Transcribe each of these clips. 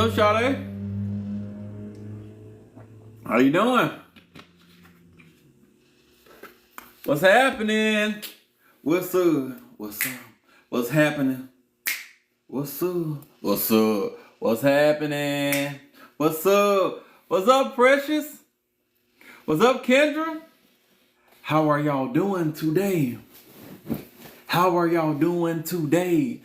What's up, Sade? How you doing? What's happening? What's up? What's up? What's happening? What's up? What's up? What's happening? What's up? What's up, Precious? What's up, Kendra? How are y'all doing today? How are y'all doing today?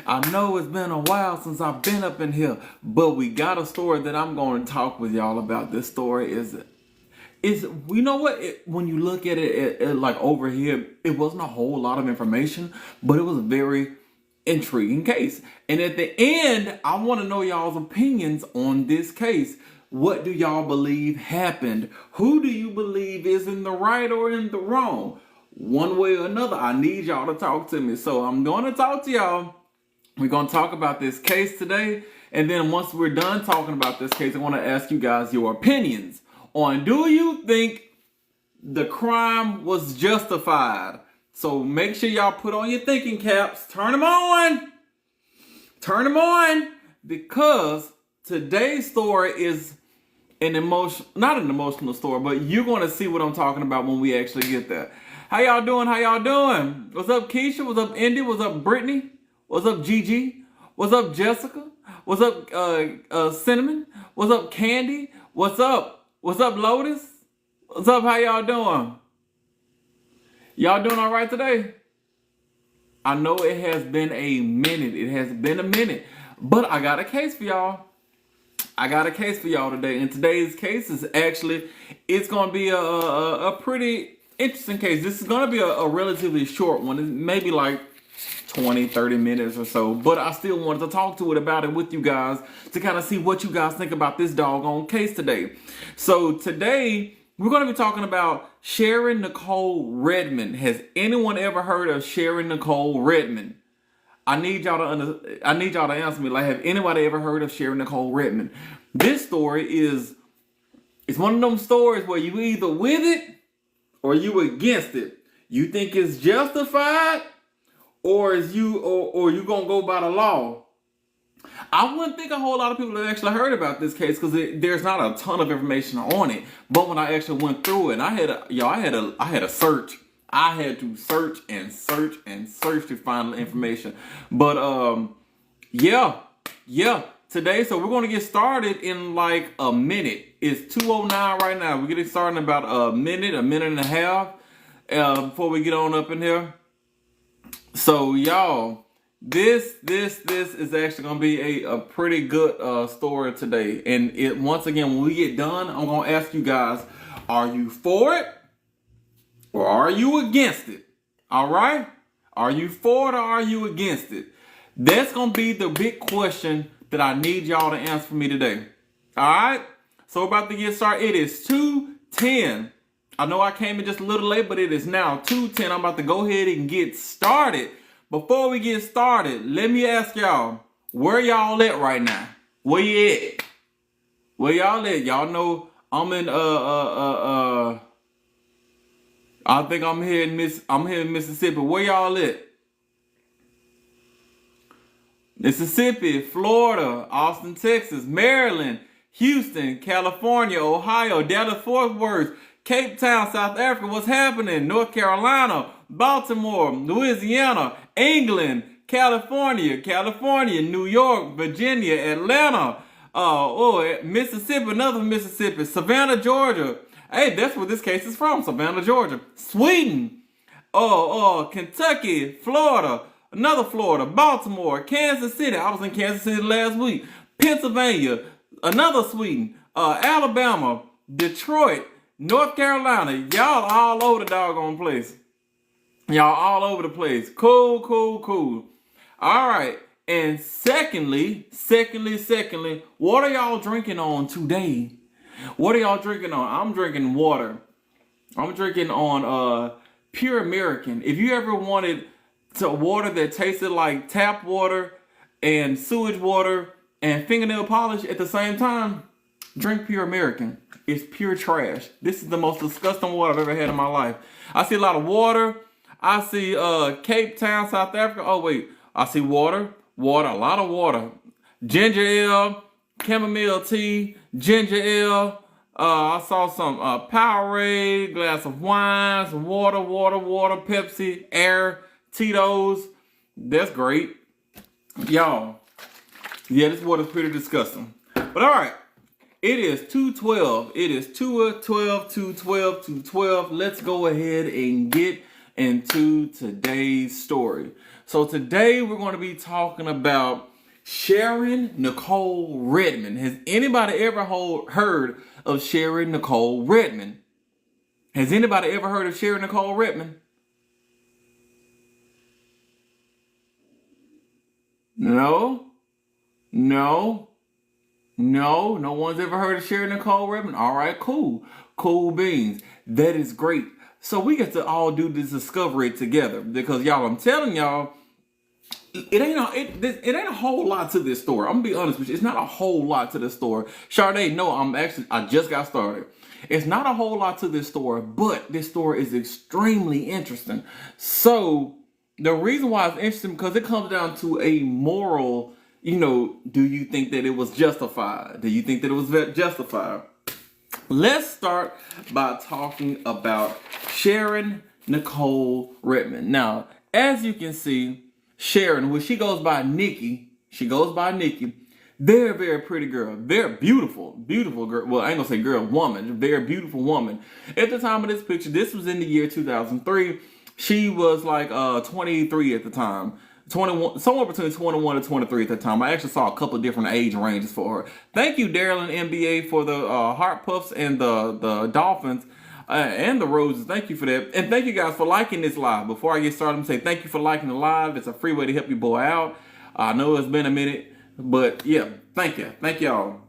I know it's been a while since I've been up in here, but we got a story that I'm going to talk with y'all about. This story is you know what? When you look at it, like over here, it wasn't a whole lot of information, but it was a very intriguing case. And at the end, I want to know y'all's opinions on this case. What do y'all believe happened? Who do you believe is in the right or in the wrong? One way or another, I need y'all to talk to me. So I'm going to talk to y'all. We're going to talk about this case today. And then once we're done talking about this case, I want to ask you guys your opinions on, do you think the crime was justified? So make sure y'all put on your thinking caps. Turn them on. Turn them on. Because today's story is not an emotional story, but you're going to see what I'm talking about when we actually get there. How y'all doing? How y'all doing? What's up, Keisha? What's up, Indy? What's up, Brittany? What's up, Gigi? What's up, Jessica? What's up, Cinnamon? What's up, Candy? What's up? What's up, Lotus? What's up? How y'all doing? Y'all doing all right today? I know it has been a minute. It has been a minute. But I got a case for y'all. I got a case for y'all today. And today's case is actually, it's going to be a pretty interesting case. This is going to be a relatively short one. It's maybe like 20, 30 minutes or so. But I still wanted to talk about it with you guys to kind of see what you guys think about this doggone case today. So today, we're going to be talking about Sharron Nicole Redmond. Has anyone ever heard of Sharron Nicole Redmond? I need y'all to answer me. Like, have anybody ever heard of Sharron Nicole Redmond? This story it's one of them stories where you either with it or you against it. You think it's justified, or you gonna go by the law? I wouldn't think a whole lot of people have actually heard about this case because there's not a ton of information on it. But when I actually went through it, and I had to search. I had to search and search and search to find the information. But yeah. Today, so we're gonna get started in like a minute. It's 2:09 right now. We're getting started in about a minute and a half before we get on up in here. So y'all, this is actually gonna be a pretty good story today. And once again, when we get done, I'm gonna ask you guys, are you for it or are you against it? All right? Are you for it or are you against it? That's gonna be the big question that I need y'all to answer for me today. All right? So we're about to get started. It is 2:10. I know I came in just a little late, but it is now 2:10. I'm about to go ahead and get started. Before we get started, let me ask y'all, where y'all at right now? Where you at? Where y'all at? Y'all know I'm in I think I'm here in Mississippi. Where y'all at? Mississippi, Florida, Austin, Texas, Maryland, Houston, California, Ohio, Dallas-Fort Worth, Cape Town, South Africa. What's happening? North Carolina, Baltimore, Louisiana, England, California, New York, Virginia, Atlanta, Mississippi, another Mississippi, Savannah, Georgia. Hey, that's where this case is from, Savannah, Georgia. Sweden, Kentucky, Florida, another Florida, Baltimore, Kansas City. I was in Kansas City last week. Pennsylvania, another Sweden, Alabama, Detroit, North Carolina. Y'all all over the doggone place. Y'all all over the place. Cool. All right. And secondly, what are y'all drinking on today? What are y'all drinking on? I'm drinking water. I'm drinking on Pure American. If you ever wanted water that tasted like tap water and sewage water and fingernail polish at the same time, drink Pure American. It's pure trash. This is the most disgusting water I've ever had in my life. I see a lot of water. I see Cape Town, South Africa. Oh wait, I see water, a lot of water. Ginger ale, chamomile tea, ginger ale. I saw some Powerade, glass of wine, some water, Pepsi, air, Tito's. That's great. Y'all, yeah, this water's pretty disgusting. But all right, it is 2:12. It is 2:12. Let's go ahead and get into today's story. So today we're going to be talking about Sharron Nicole Redmond. Has anybody ever heard of Sharron Nicole Redmond? Has anybody ever heard of Sharron Nicole Redmond? No one's ever heard of Sharron Nicole Redmond. All right, cool beans. That is great. So we get to all do this discovery together because y'all, I'm telling y'all, it ain't a whole lot to this story. I'm gonna be honest with you. It's not a whole lot to this story. Sade, no, I just got started. It's not a whole lot to this story, but this story is extremely interesting. So the reason why it's interesting because it comes down to a moral. Do you think that it was justified? Do you think that it was justified? Let's start by talking about Sharron Nicole Redmond. Now, as you can see, Sharron, well, she goes by Nikki. Very, very pretty girl. Very beautiful girl. Well, I ain't gonna say girl, woman. Very beautiful woman. At the time of this picture, this was in the year 2003. She was like 23 at the time. 21, somewhere between 21 and 23 at the time. I actually saw a couple of different age ranges for her. Thank you, Daryl and NBA, for the Heart Puffs and the Dolphins and the Roses. Thank you for that. And thank you guys for liking this live. Before I get started, I'm going to say thank you for liking the live. It's a free way to help your boy out. I know it's been a minute, but yeah, thank you. Thank y'all.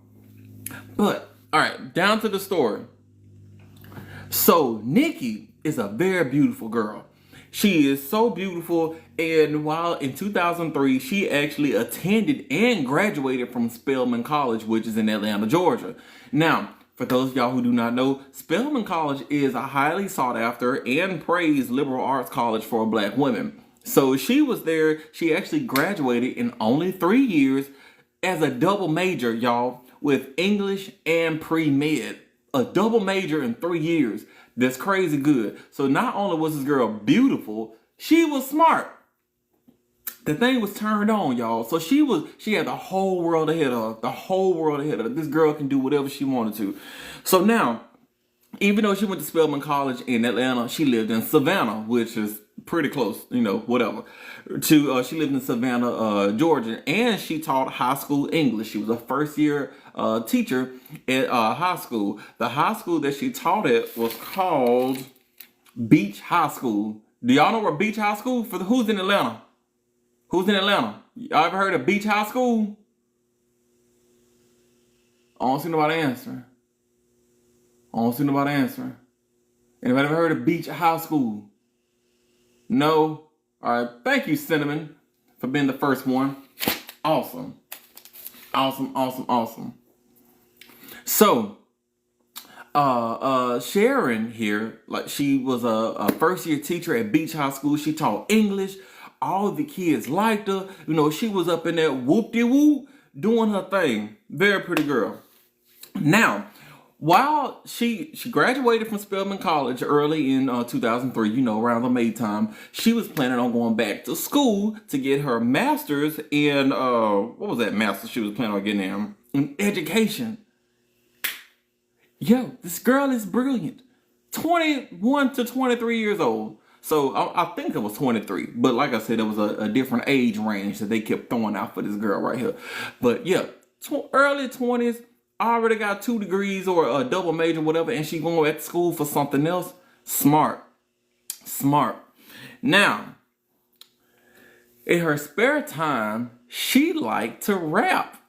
But, all right, down to the story. So, Nikki is a very beautiful girl. She is so beautiful, and while in 2003, she actually attended and graduated from Spelman College, which is in Atlanta, Georgia. Now, for those of y'all who do not know, Spelman College is a highly sought after and praised liberal arts college for black women. So she was there, she actually graduated in only 3 years as a double major, y'all, with English and pre-med. A double major in 3 years. That's crazy good. So not only was this girl beautiful, she was smart. The thing was turned on, y'all. So she had the whole world ahead of her. This girl can do whatever she wanted to. So now, even though she went to Spelman College in Atlanta, she lived in Savannah, which is pretty close, whatever. She lived in Savannah, Georgia, and she taught high school English. She was a first-year teacher at high school. The high school that she taught at was called Beach High School. Do y'all know where Beach High School? Who's in Atlanta? Who's in Atlanta? Y'all ever heard of Beach High School? I don't see nobody answering. Anybody ever heard of Beach High School? No? All right. Thank you, Cinnamon, for being the first one. Awesome. So, Sharron here, like she was a first-year teacher at Beach High School. She taught English. All the kids liked her. She was up in there whoop-de-whoop doing her thing. Very pretty girl. Now, while she graduated from Spelman College early in 2003, around the May time, she was planning on going back to school to get her master's in, what was that master's she was planning on getting in education. Yo, this girl is brilliant. 21 to 23 years old. So I think it was 23. But like I said, it was a different age range that they kept throwing out for this girl right here. But yeah, early 20s. Already got 2 degrees or a double major, whatever, and she going back to school for something else. Smart. Now, in her spare time, she liked to rap.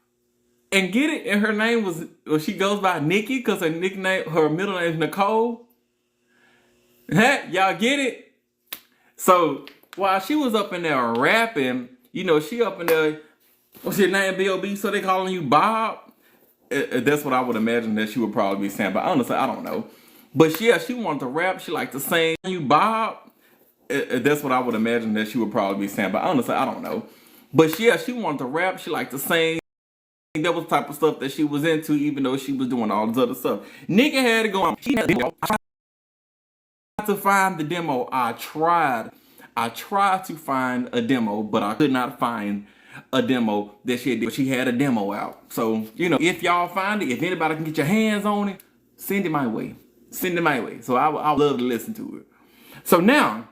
And get it? And her name she goes by Nikki because her middle name is Nicole. Y'all get it? So, while she was up in there rapping, she up in there, what's your name, B.O.B.? So they calling you Bob? That's what I would imagine that she would probably be saying, but honestly, I don't know. But yeah, she wanted to rap. She liked to sing. You Bob? That's what I would imagine that she would probably be saying, but honestly, I don't know. But yeah, she wanted to rap. She liked to sing. that was the type of stuff that she was into, even though she was doing all this other stuff. Nikki had it going. She had to find the demo. I tried to find a demo, but I could not find a demo that she did. She had a demo out. So, if y'all find it, if anybody can get your hands on it, send it my way. Send it my way. So I would love to listen to it. So now,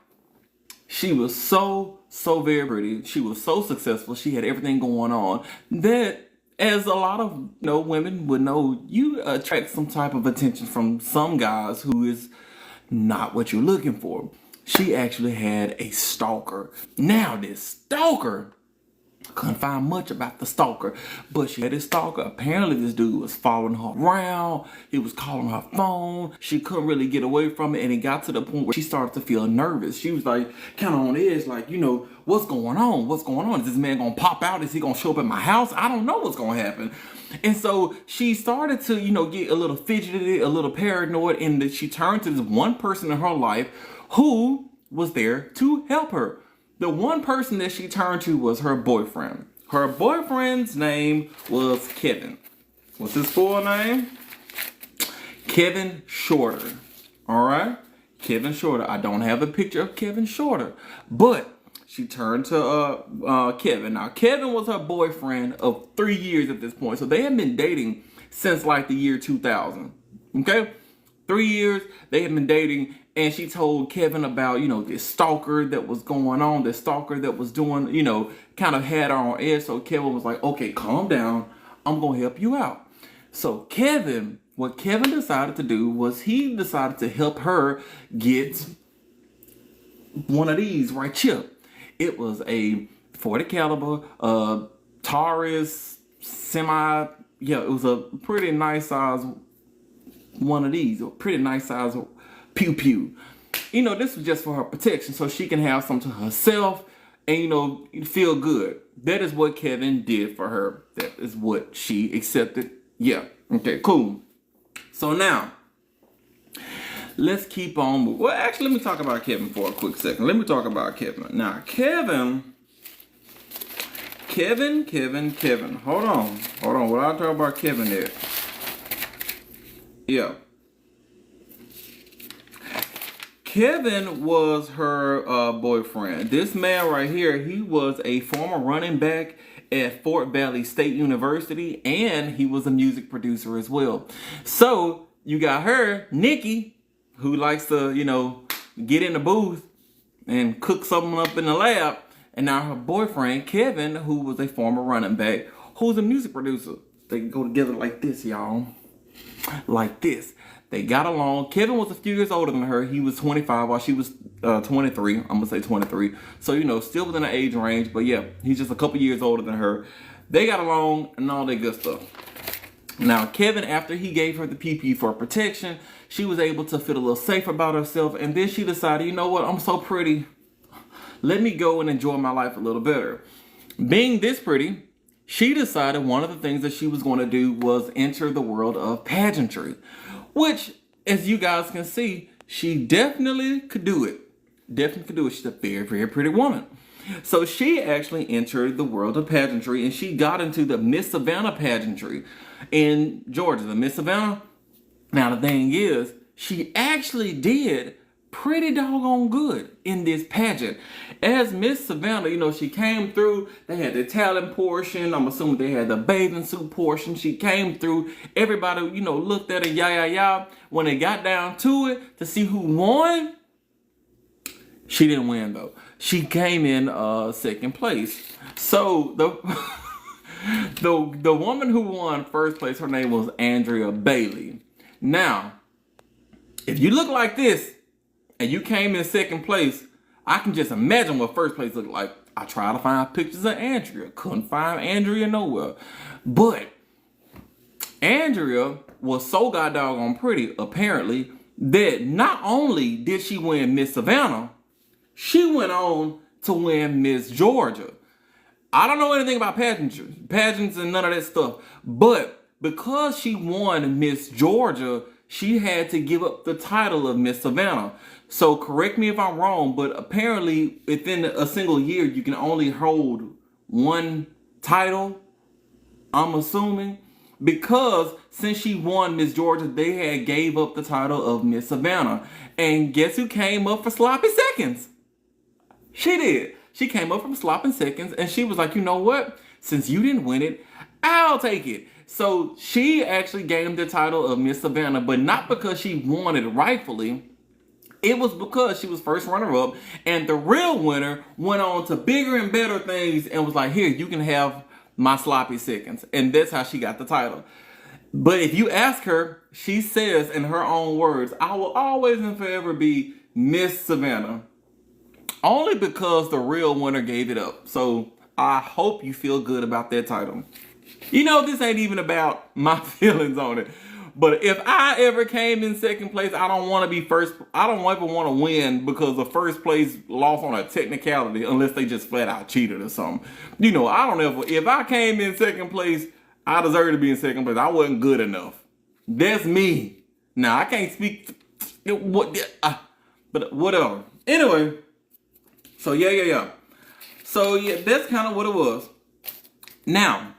she was so very pretty. She was so successful. She had everything going on that, as a lot of women would know, you attract some type of attention from some guys who is not what you're looking for. She actually had a stalker. Now this stalker, couldn't find much about the stalker, but she had a stalker. Apparently this dude was following her around. He was calling her phone. She couldn't really get away from it, and it got to the point where she started to feel nervous. She was like kind of on edge, like, what's going on? What's going on? Is this man gonna pop out? Is he gonna show up at my house? I don't know what's gonna happen. And so she started to, get a little fidgety, a little paranoid, and that she turned to this one person in her life who was there to help her. The one person that she turned to was her boyfriend. Her boyfriend's name was Kevin. What's his full name? Kevin Shorter. All right? Kevin Shorter. I don't have a picture of Kevin Shorter, but she turned to Kevin. Now, Kevin was her boyfriend of 3 years at this point. So they had been dating since like the year 2000. Okay? 3 years they had been dating. And she told Kevin about, this stalker that was going on, this stalker that was doing, kind of had her on edge. So Kevin was like, okay, calm down. I'm going to help you out. So what Kevin decided to do was he decided to help her get one of these right here. It was a .40 caliber, Taurus, it was a pretty nice size one of these, a pretty nice size pew pew. This was just for her protection, so she can have some to herself and feel good. That is what Kevin did for her. That is what she accepted. Yeah. Okay, cool. So now let's keep on. Well, actually, let me talk about Kevin for a quick second. Let me talk about Kevin. Now, Kevin. Hold on. What I talk about Kevin there? Yeah. Kevin was her boyfriend. This man right here, he was a former running back at Fort Valley State University, and he was a music producer as well. So you got her, Nikki, who likes to, get in the booth and cook something up in the lab. And now her boyfriend, Kevin, who was a former running back, who's a music producer. They go together like this, y'all. Like this. They got along. Kevin was a few years older than her. He was 25 while she was 23. I'm going to say 23. So, still within the age range. But yeah, he's just a couple years older than her. They got along and all that good stuff. Now, Kevin, after he gave her the PP for protection, she was able to feel a little safer about herself. And then she decided, you know what? I'm so pretty. Let me go and enjoy my life a little better. Being this pretty, she decided one of the things that she was going to do was enter the world of pageantry. Which, as you guys can see, she definitely could do it. She's a very, very pretty woman. So she actually entered the world of pageantry, and she got into the Miss Savannah pageantry in Georgia. The Miss Savannah. Now, the thing is, she actually did pretty doggone good in this pageant. As Miss Savannah, she came through. They had the talent portion. I'm assuming they had the bathing suit portion. She came through. Everybody, looked at her, yeah. When it got down to it to see who won, she didn't win though. She came in second place. So the woman who won first place, her name was Andrea Bailey. Now, if you look like this and you came in second place, I can just imagine what first place looked like. I tried to find pictures of Andrea. Couldn't find Andrea nowhere. But Andrea was so goddamn pretty, apparently, that not only did she win Miss Savannah, she went on to win Miss Georgia. I don't know anything about pageants and none of that stuff. But because she won Miss Georgia, she had to give up the title of Miss Savannah. So correct me if I'm wrong, but apparently within a single year, you can only hold one title I'm assuming, because since she won Miss Georgia, they had gave up the title of Miss Savannah. And guess who came up for sloppy seconds? She did. She came up from sloppy seconds, and she was like, you know what? Since you didn't win it, I'll take it. So she actually gained the title of Miss Savannah, but not because she won it rightfully. It was because she was first runner-up, and the real winner went on to bigger and better things and was like, here, you can have my sloppy seconds. And that's how she got the title. But if you ask her, she says in her own words, I will always and forever be Miss Savannah. Only because the real winner gave it up. So I hope you feel good about that title. You know, this ain't even about my feelings on it. But if I ever came in second place, I don't want to be first. I don't ever want to win because the first place lost on a technicality unless they just flat out cheated or something. You know, I don't ever. If I came in second place, I deserve to be in second place. I wasn't good enough. That's me. Now, I can't speak. But whatever. Anyway. So, yeah. So, yeah, that's kind of what it was. Now,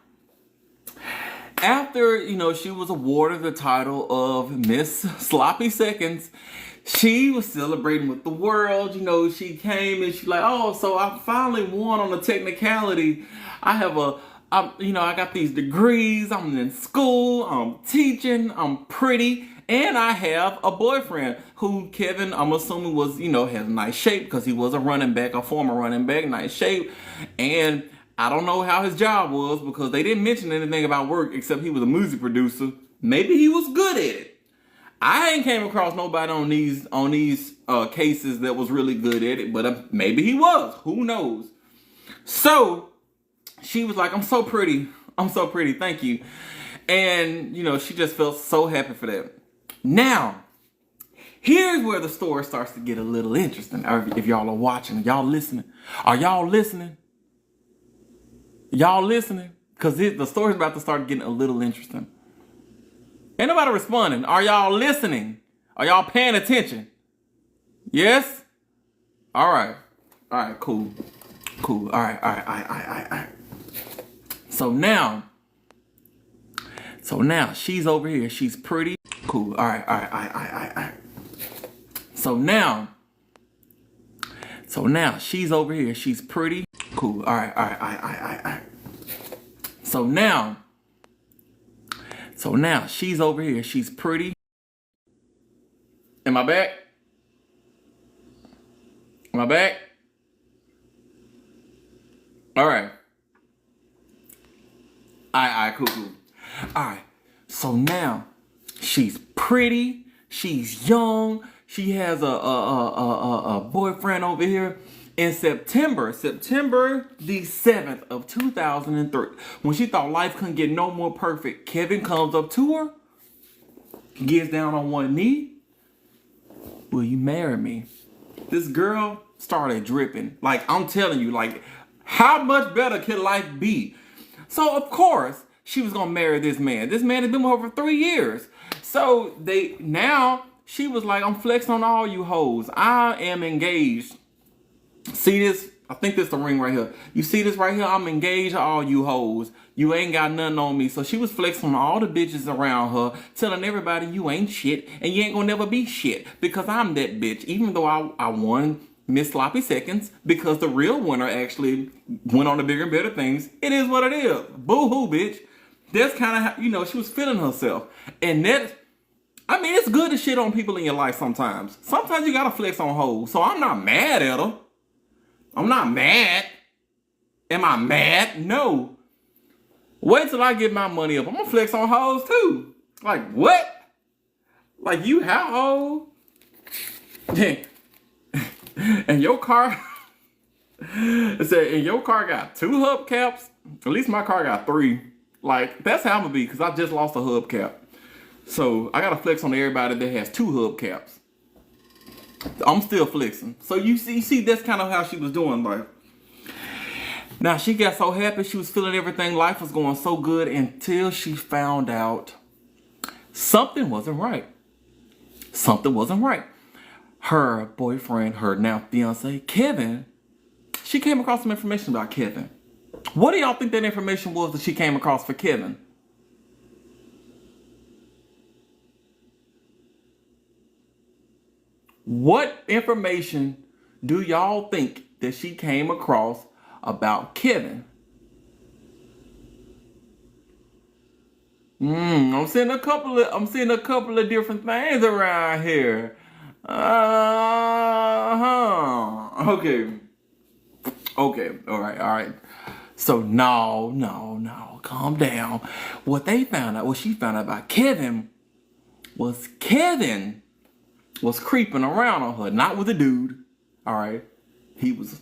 after, you know, she was awarded the title of Miss Sloppy Seconds, she was celebrating with the world. You know, she came and she's like, oh, so I finally won on a technicality. I got these degrees. I'm in school. I'm teaching. I'm pretty. And I have a boyfriend who Kevin, I'm assuming, was, you know, has nice shape because he was a running back, a former running back, nice shape. And I don't know how his job was because they didn't mention anything about work except he was a music producer. Maybe he was good at it. I ain't came across nobody on these cases that was really good at it, but maybe he was. Who knows? So she was like, I'm so pretty. I'm so pretty. Thank you. And, you know, she just felt so happy for that. Now, here's where the story starts to get a little interesting. If y'all are watching, y'all listening. Are y'all listening? Y'all listening? Because the story's about to start getting a little interesting. Ain't nobody responding. Are y'all listening? Are y'all paying attention? Yes? All right. All right, cool. Cool. All right. So now, she's over here. She's pretty. Cool. All right. So now, she's over here. She's pretty. Cool. All right. So now, she's over here. She's pretty. Am I back? Am I back? All right. All right, cool. All right. So now, she's pretty. She's young. She has a boyfriend over here. In September the 7th of 2003, when she thought life couldn't get no more perfect, Kevin comes up to her, gets down on one knee. Will you marry me? This girl started dripping. Like, I'm telling you, like, how much better could life be? So, of course, she was going to marry this man. This man has been with her for 3 years. So, she was like, I'm flexing on all you hoes. I am engaged. See this? I think this is the ring right here. You see this right here? I'm engaged to all you hoes. You ain't got nothing on me. So she was flexing on all the bitches around her, telling everybody you ain't shit and you ain't gonna never be shit because I'm that bitch. Even though I won Miss Sloppy Seconds because the real winner actually went on to bigger and better things. It is what it is. Boo-hoo, bitch. That's kind of how, you know, she was feeling herself. And it's good to shit on people in your life sometimes. Sometimes you gotta flex on hoes. So I'm not mad at her. I'm not mad. Am I mad? No. Wait till I get my money up. I'm gonna flex on hoes too. Like, what? Like, you how old? And your car, it said, and your car got 2 hubcaps? At least my car got 3. Like, that's how I'm gonna be, because I just lost a hubcap. So, I gotta flex on everybody that has 2 hubcaps. I'm still flexing. So you see, that's kind of how she was doing life. Now, she got so happy. She was feeling everything. Life was going so good until she found out something wasn't right. Something wasn't right. Her boyfriend, her now fiance, Kevin, she came across some information about Kevin. What do y'all think that information was that she came across for Kevin? What information do y'all think that she came across about Kevin? I'm seeing a couple of different things around here. Okay. Okay. All right. So no, calm down. What she found out about Kevin was creeping around on her, not with a dude. All right. He was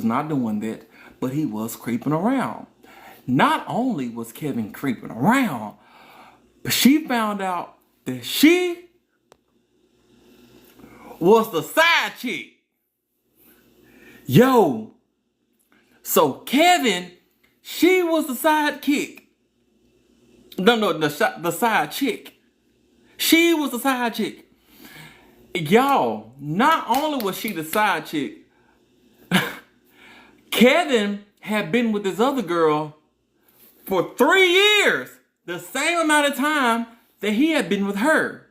not doing that, but he was creeping around. Not only was Kevin creeping around, but she found out that she was the side chick. Yo. So Kevin, she was the sidekick. No, the side chick. She was the side chick. Y'all, not only was she the side chick, Kevin had been with this other girl for 3 years. The same amount of time that he had been with her.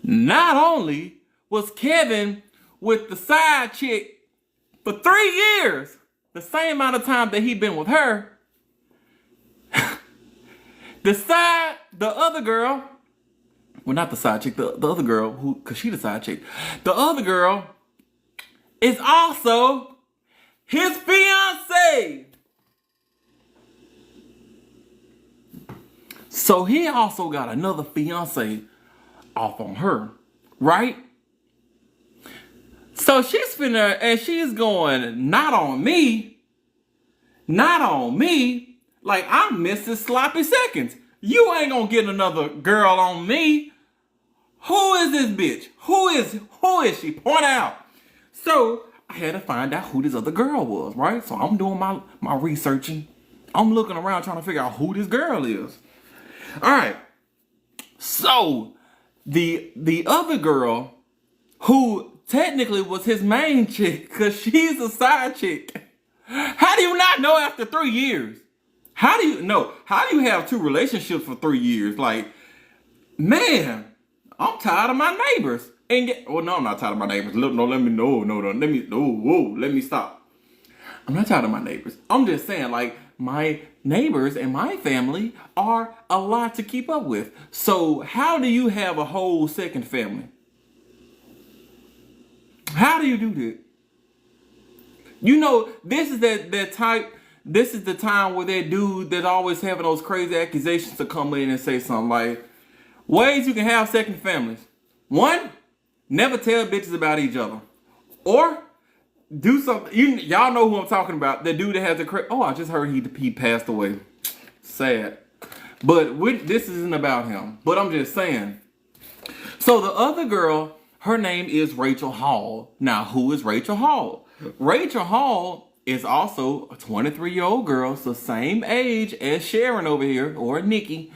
Not only was Kevin with the side chick for 3 years, the same amount of time that he'd been with her, the other girl, well, not the side chick, the other girl, cause she the side chick, the other girl is also his fiance. So he also got another fiance off on her, right? So she's finna, and she's going, not on me. Like, I'm Mrs. Sloppy Seconds. You ain't gonna get another girl on me. Who is this bitch? Who is she? Point out. So I had to find out who this other girl was, right? So I'm doing my researching. I'm looking around trying to figure out who this girl is. All right. So the other girl, who technically was his main chick, because she's a side chick. How do you not know after 3 years? How do you know? How do you have 2 relationships for 3 years? Like, man, I'm tired of my neighbors. No, I'm not tired of my neighbors. Let me stop. I'm not tired of my neighbors. I'm just saying, like, my neighbors and my family are a lot to keep up with. So how do you have a whole second family? How do you do that? You know, this is the time where that dude that's always having those crazy accusations to come in and say something like, ways you can have second families. 1, never tell bitches about each other. Or do something. Y'all know who I'm talking about. The dude that has the I just heard he passed away. Sad. But this isn't about him. But I'm just saying. So the other girl, her name is Rachel Hall. Now, who is Rachel Hall? Rachel Hall is also a 23-year-old girl, so same age as Sharron over here, or Nikki.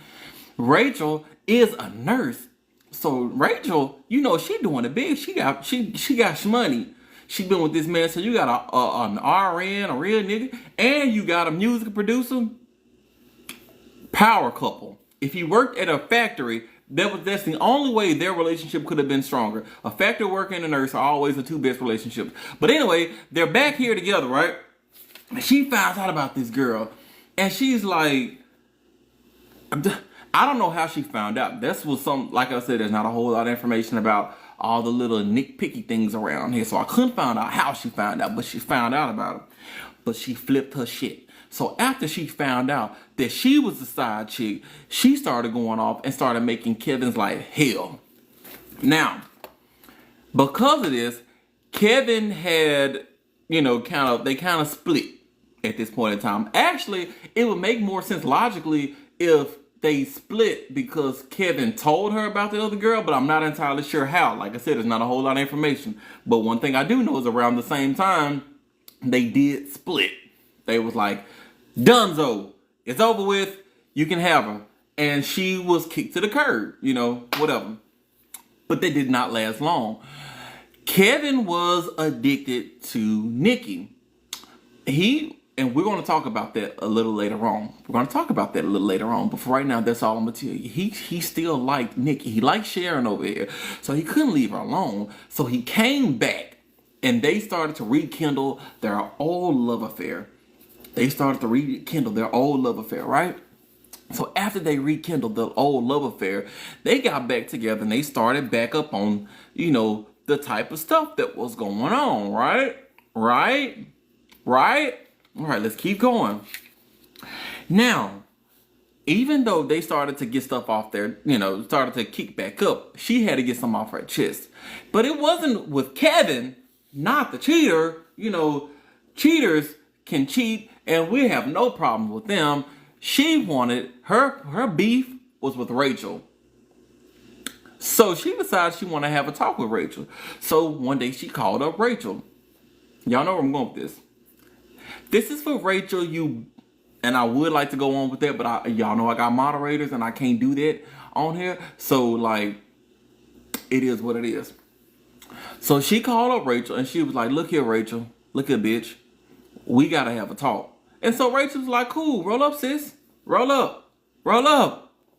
Rachel is a nurse. So Rachel, you know, she doing it big. She got money. She been with this man, so you got an RN, a real nigga, and you got a music producer. Power couple. If he worked at a factory, that's the only way their relationship could have been stronger. A factory worker and a nurse are always the 2 best relationships. But anyway, they're back here together, right? And she finds out about this girl, and she's like, I don't know how she found out. That's what like I said, there's not a whole lot of information about all the little nitpicky things around here. So I couldn't find out how she found out, but she found out about it. But she flipped her shit. So after she found out that she was the side chick, she started going off and started making Kevin's life hell. Now, because of this, Kevin had, they kind of split at this point in time. Actually, it would make more sense logically if they split because Kevin told her about the other girl, but I'm not entirely sure how. Like I said, there's not a whole lot of information. But one thing I do know is around the same time, they did split. They was like, Dunzo, it's over with, you can have her. And she was kicked to the curb, whatever. But they did not last long. Kevin was addicted to Nikki. and we're going to talk about that a little later on. But for right now, that's all I'm going to tell you. He still liked Nikki. He liked Sharron over here. So he couldn't leave her alone. So he came back and they started to rekindle their old love affair. Right? So after they rekindled the old love affair, they got back together and they started back up on, the type of stuff that was going on, right? Right? All right, let's keep going. Now, even though they started to get stuff off there, started to kick back up, she had to get some off her chest. But it wasn't with Kevin, not the cheater. Cheaters can cheat and we have no problem with them. She wanted, her beef was with Rachel. So she decided she wanted to have a talk with Rachel. So one day she called up Rachel. Y'all know where I'm going with this. This is for Rachel, and I would like to go on with that, but y'all know I got moderators and I can't do that on here. So, it is what it is. So she called up Rachel and she was like, look here, Rachel. Look here, bitch. We got to have a talk. And so Rachel was like, cool, roll up, sis. Roll up.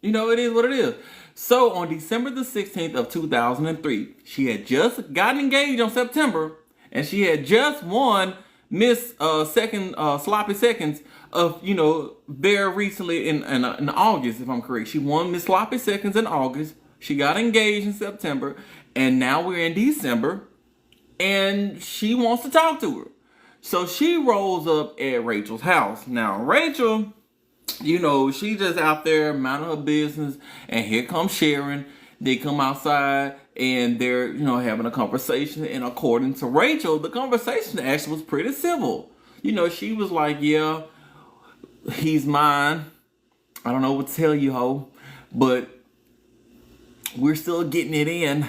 It is what it is. So on December the 16th of 2003, she had just gotten engaged on September, and she had just won Miss Sloppy Seconds of, very recently in August, if I'm correct. She won Miss Sloppy Seconds in August. She got engaged in September, and now we're in December, and she wants to talk to her. So she rolls up at Rachel's house. Now, Rachel, she just out there minding her business, and here comes Sharron. They come outside, and they're, having a conversation, and according to Rachel, the conversation actually was pretty civil. She was like, yeah, he's mine. I don't know what to tell you, ho, but we're still getting it in.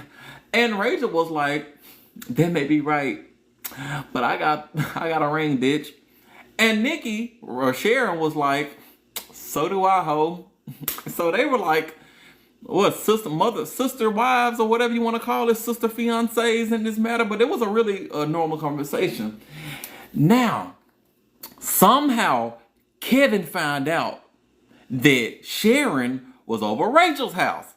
And Rachel was like, that may be right, but I got a ring, bitch. And Nikki, or Sharron, was like, so do I, ho. So they were like, what, sister wives, or whatever you want to call it, sister fiancés in this matter. But it was a really normal conversation. Now, somehow, Kevin found out that Sharron was over Rachel's house.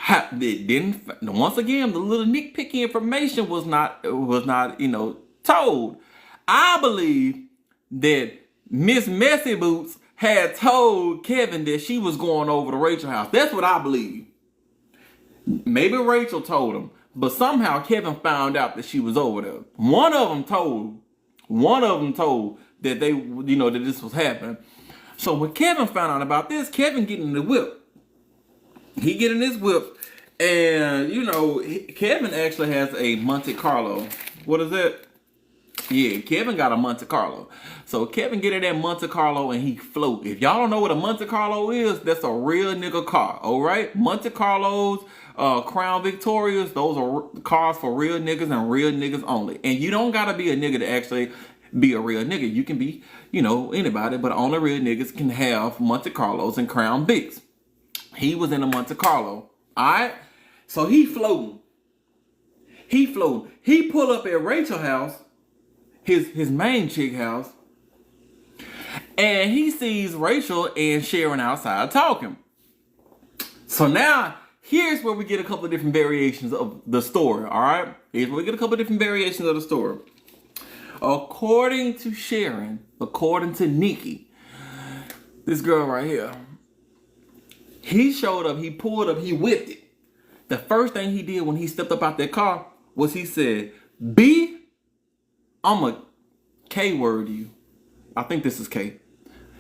Once again, the little nitpicky information was not told. I believe that Miss Messy Boots had told Kevin that she was going over to Rachel's house. That's what I believe. Maybe Rachel told him, but somehow Kevin found out that she was over there. One of them told that they, that this was happening. So when Kevin found out about this, Kevin getting in the whip. He get in his whip, and Kevin actually has a Monte Carlo. What is that? Yeah, Kevin got a Monte Carlo. So Kevin get in that Monte Carlo and he float. If y'all don't know what a Monte Carlo is, that's a real nigga car, all right? Monte Carlos, Crown Victorias, those are cars for real niggas and real niggas only. And you don't gotta be a nigga to actually be a real nigga. You can be, anybody, but only real niggas can have Monte Carlos and Crown Vics. He was in a Monte Carlo, all right? So he floating. He pull up at Rachel's house, his main chick house, and he sees Rachel and Sharron outside talking. So now, here's where we get a couple of different variations of the story, all right? Here's where we get a couple of different variations of the story. According to Sharron, according to Nikki, this girl right here, he showed up, he pulled up, he whipped it. The first thing he did when he stepped up out that car was he said, B, I'ma K-word you. I think this is K.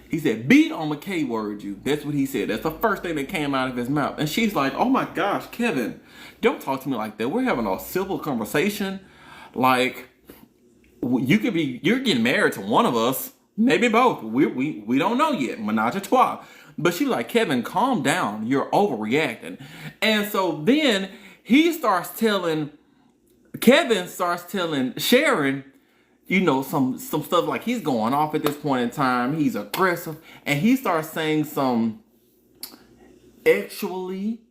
He said, B, I'ma K-word you. That's what he said. That's the first thing that came out of his mouth. And she's like, oh my gosh, Kevin, don't talk to me like that. We're having a civil conversation. Like, you're getting married to one of us. Maybe both. We don't know yet. Menage a trois. But she was like, Kevin, calm down. You're overreacting. And so then Kevin starts telling Sharron, some stuff like he's going off at this point in time. He's aggressive. And he starts saying some actually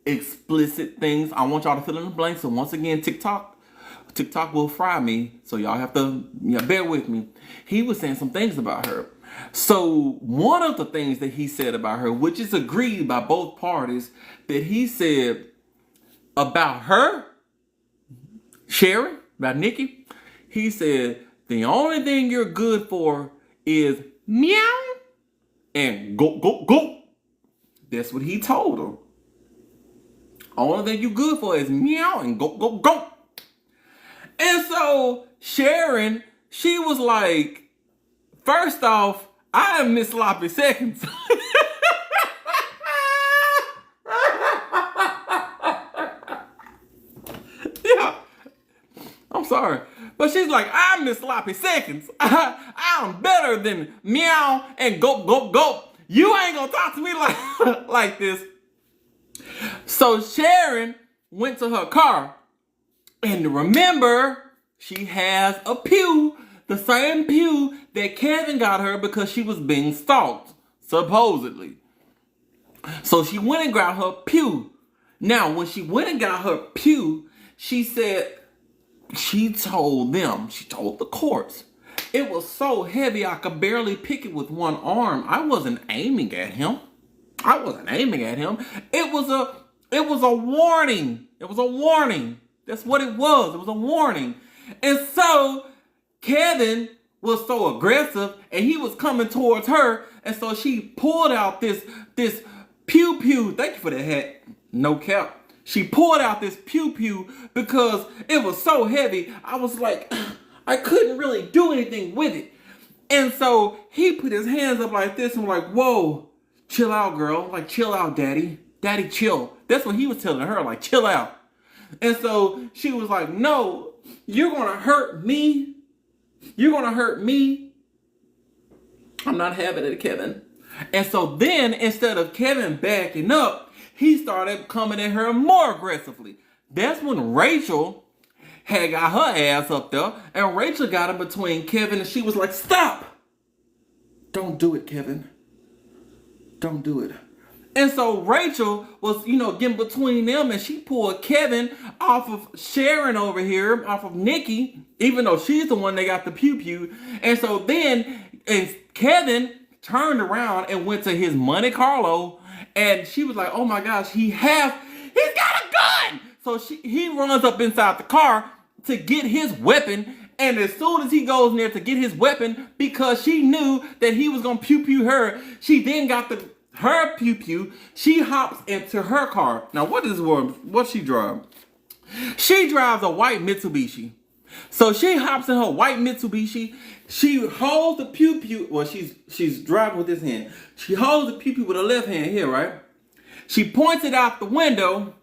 explicit things. I want y'all to fill in the blanks. So once again, TikTok, TikTok will fry me, so y'all have to bear with me. He was saying some things about her. So one of the things that he said about her, which is agreed by both parties, that he said about her, Sharron, about Nikki, he said, the only thing you're good for is meow and go, go, go. That's what he told her. Only thing you good for is meow and go, go, go. And so Sharron, she was like, first off, I am Miss Sloppy Seconds. Yeah, I'm sorry. But she's like, I'm Miss Sloppy Seconds. I'm better than meow and go, go, go. You ain't gonna talk to me like this. So Sharron went to her car. And remember, she has a pew, the same pew that Kevin got her because she was being stalked, supposedly. So she went and got her pew. Now, when she went and got her pew, she said, she told the courts, it was so heavy I could barely pick it with one arm. I wasn't aiming at him. It was a warning. It was a warning. That's what it was. It was a warning. And so Kevin was so aggressive and he was coming towards her. And so she pulled out this pew pew. Thank you for that hat. No cap. She pulled out this pew pew because it was so heavy. I was like, I couldn't really do anything with it. And so he put his hands up like this and was like, whoa, chill out, girl. Like, chill out, daddy. Daddy, chill. That's what he was telling her, like, chill out. And so she was like, no, you're going to hurt me. You're going to hurt me. I'm not having it, Kevin. And so then, instead of Kevin backing up, he started coming at her more aggressively. That's when Rachel had got her ass up there, and Rachel got in between Kevin, and she was like, stop. Don't do it, Kevin. Don't do it. And so Rachel was, getting between them, and she pulled Kevin off of Sharron over here, off of Nikki, even though she's the one that got the pew-pew. And so then Kevin turned around and went to his Monte Carlo, and she was like, oh my gosh, he's got a gun! So he runs up inside the car to get his weapon, and as soon as he goes in there to get his weapon, because she knew that he was going to pew-pew her, she then got her pew-pew, she hops into her car. Now, what she drive? She drives a white Mitsubishi. So she hops in her white Mitsubishi. She holds the pew-pew. Well, she's driving with this hand. She holds the pew-pew with her left hand here, right? She points it out the window.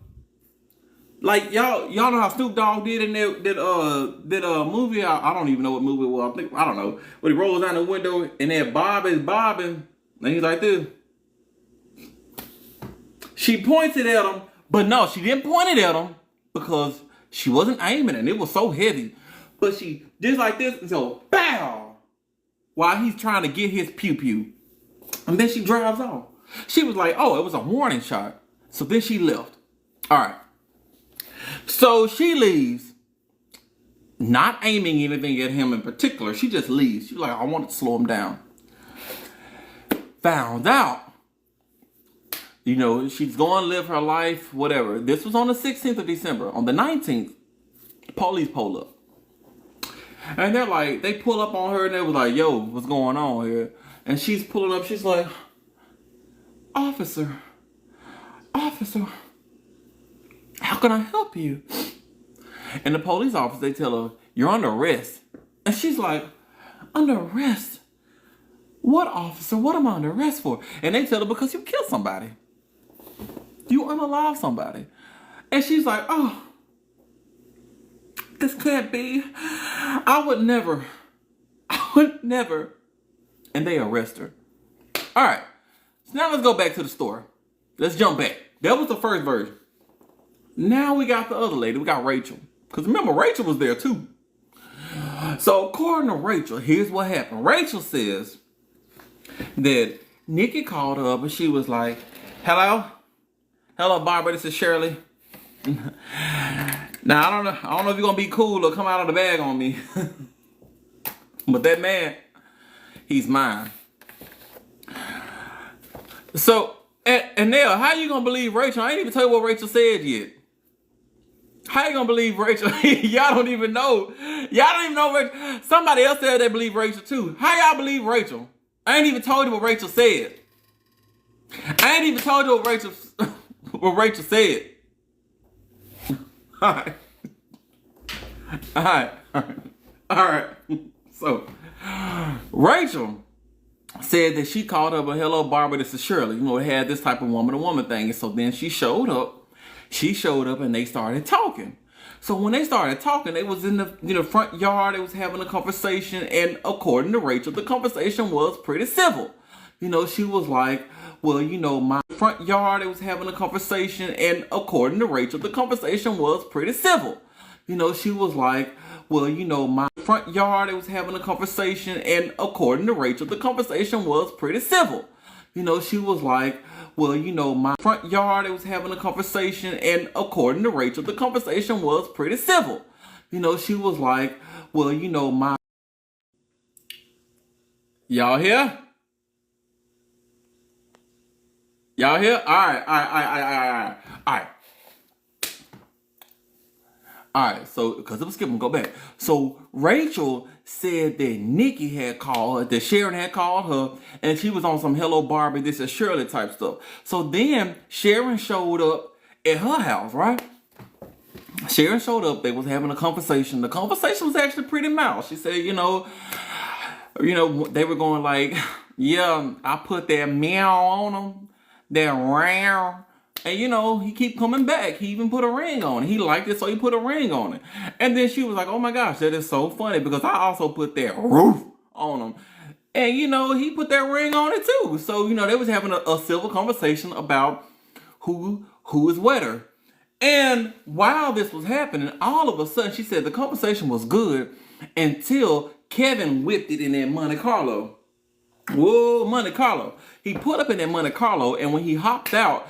Like, y'all know how Snoop Dogg did in that movie? I don't even know what movie it was. I don't know. But he rolls down the window and that Bob is bobbing. And he's like this. She points it at him, but no, she didn't point it at him because she wasn't aiming and it was so heavy. But she did like this and so, bow, while he's trying to get his pew-pew. And then she drives off. She was like, oh, it was a warning shot. So then she left. All right. So she leaves, not aiming anything at him in particular. She just leaves. She's like, I wanted to slow him down. Found out. She's going to live her life, whatever. This was on the 16th of December. On the 19th, police pull up. And they're like, they pull up on her and they was like, yo, what's going on here? And she's pulling up. She's like, officer, how can I help you? And the police officer, they tell her, you're under arrest. And she's like, under arrest? What, officer? What am I under arrest for? And they tell her, because you killed somebody. You unalive somebody. And she's like, oh, this can't be. I would never. And they arrest her. All right. So now let's go back to the story. Let's jump back. That was the first version. Now we got the other lady. We got Rachel. Because remember, Rachel was there too. So according to Rachel, here's what happened. Rachel says that Nikki called her up and she was like, hello, Barbara, this is Shirley. Now I don't know if you're gonna be cool or come out of the bag on me. But that man, he's mine. So, and now, how you gonna believe Rachel? I ain't even tell you what Rachel said yet. How you gonna believe Rachel? Y'all don't even know. Y'all don't even know Rachel. Somebody else said they believe Rachel too. How y'all believe Rachel? I ain't even told you what Rachel said. I ain't even told you what Rachel said. All right. All right. All right. So, Rachel said that she called up a hello Barbara, this is Shirley. You know, it had this type of woman-to-woman thing. And so then she showed up. She showed up and they started talking. So when they started talking, they was in the front yard. They was having a conversation. And according to Rachel, the conversation was pretty civil. You know, she was like, well, you know, my front yard, they was having a conversation. And according to Rachel, the conversation was pretty civil. You know, she was like, well, you know, my front yard, they was having a conversation. And according to Rachel, the conversation was pretty civil. You know, she was like, well, you know, my front yard, they was having a conversation. And according to Rachel, the conversation was pretty civil. You know, she was like, well, you know, my... Y'all here? Y'all here? All right. All right, so, because it was skipping, go back. So, Rachel said that Nikki had called her, that Sharron had called her, and she was on some hello Barbie, this is Shirley type stuff. So then, Sharron showed up at her house, right? Sharron showed up, they was having a conversation. The conversation was actually pretty mild. She said, you know, they were going like, yeah, I put that meow on him, that round. And you know, he keep coming back. He even put a ring on it. He liked it, so he put a ring on it. And then she was like, oh my gosh, that is so funny because I also put that roof on him. And you know, he put that ring on it too. So, you know, they was having a civil conversation about who is wetter. And while this was happening, all of a sudden, she said the conversation was good until Kevin whipped it in that Monte Carlo. Whoa, Monte Carlo. He put up in that Monte Carlo, and when he hopped out,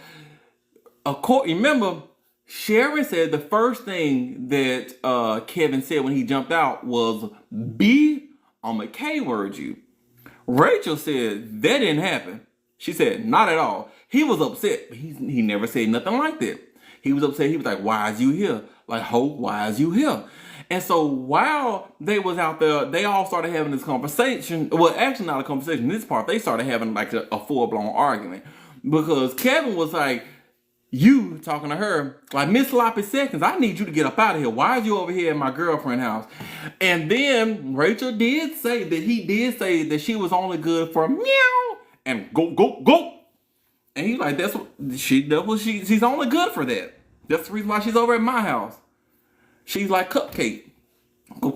remember, Sharron said the first thing that Kevin said when he jumped out was, B, I'm a K-word you. Rachel said that didn't happen. She said, not at all. He was upset, but he never said nothing like that. He was upset. He was like, why is you here? Like, Hope, why is you here? And so while they was out there, they all started having this conversation. Well, actually not a conversation. This part, they started having like a full-blown argument. Because Kevin was like, you talking to her, like, Miss Sloppy Seconds, I need you to get up out of here. Why is you over here at my girlfriend's house? And then Rachel did say that she was only good for meow and go. And he's like, she's only good for that. That's the reason why she's over at my house. She's like Cupcake. Go.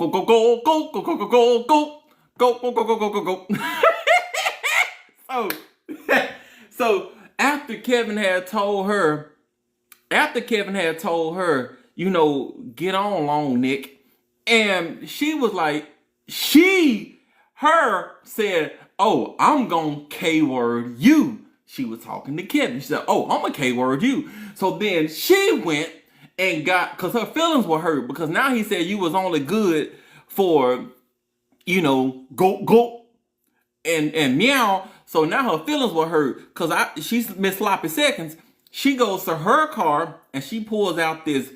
So after Kevin had told her, you know, get on long, Nick. And she was like, said, oh, I'm gonna K-word you. She was talking to Kevin. She said, oh, I'm gonna K-word you. So then she went and because her feelings were hurt because now he said you was only good for, you know, go and meow. So now her feelings were hurt because she's Miss Sloppy Seconds. She goes to her car and she pulls out this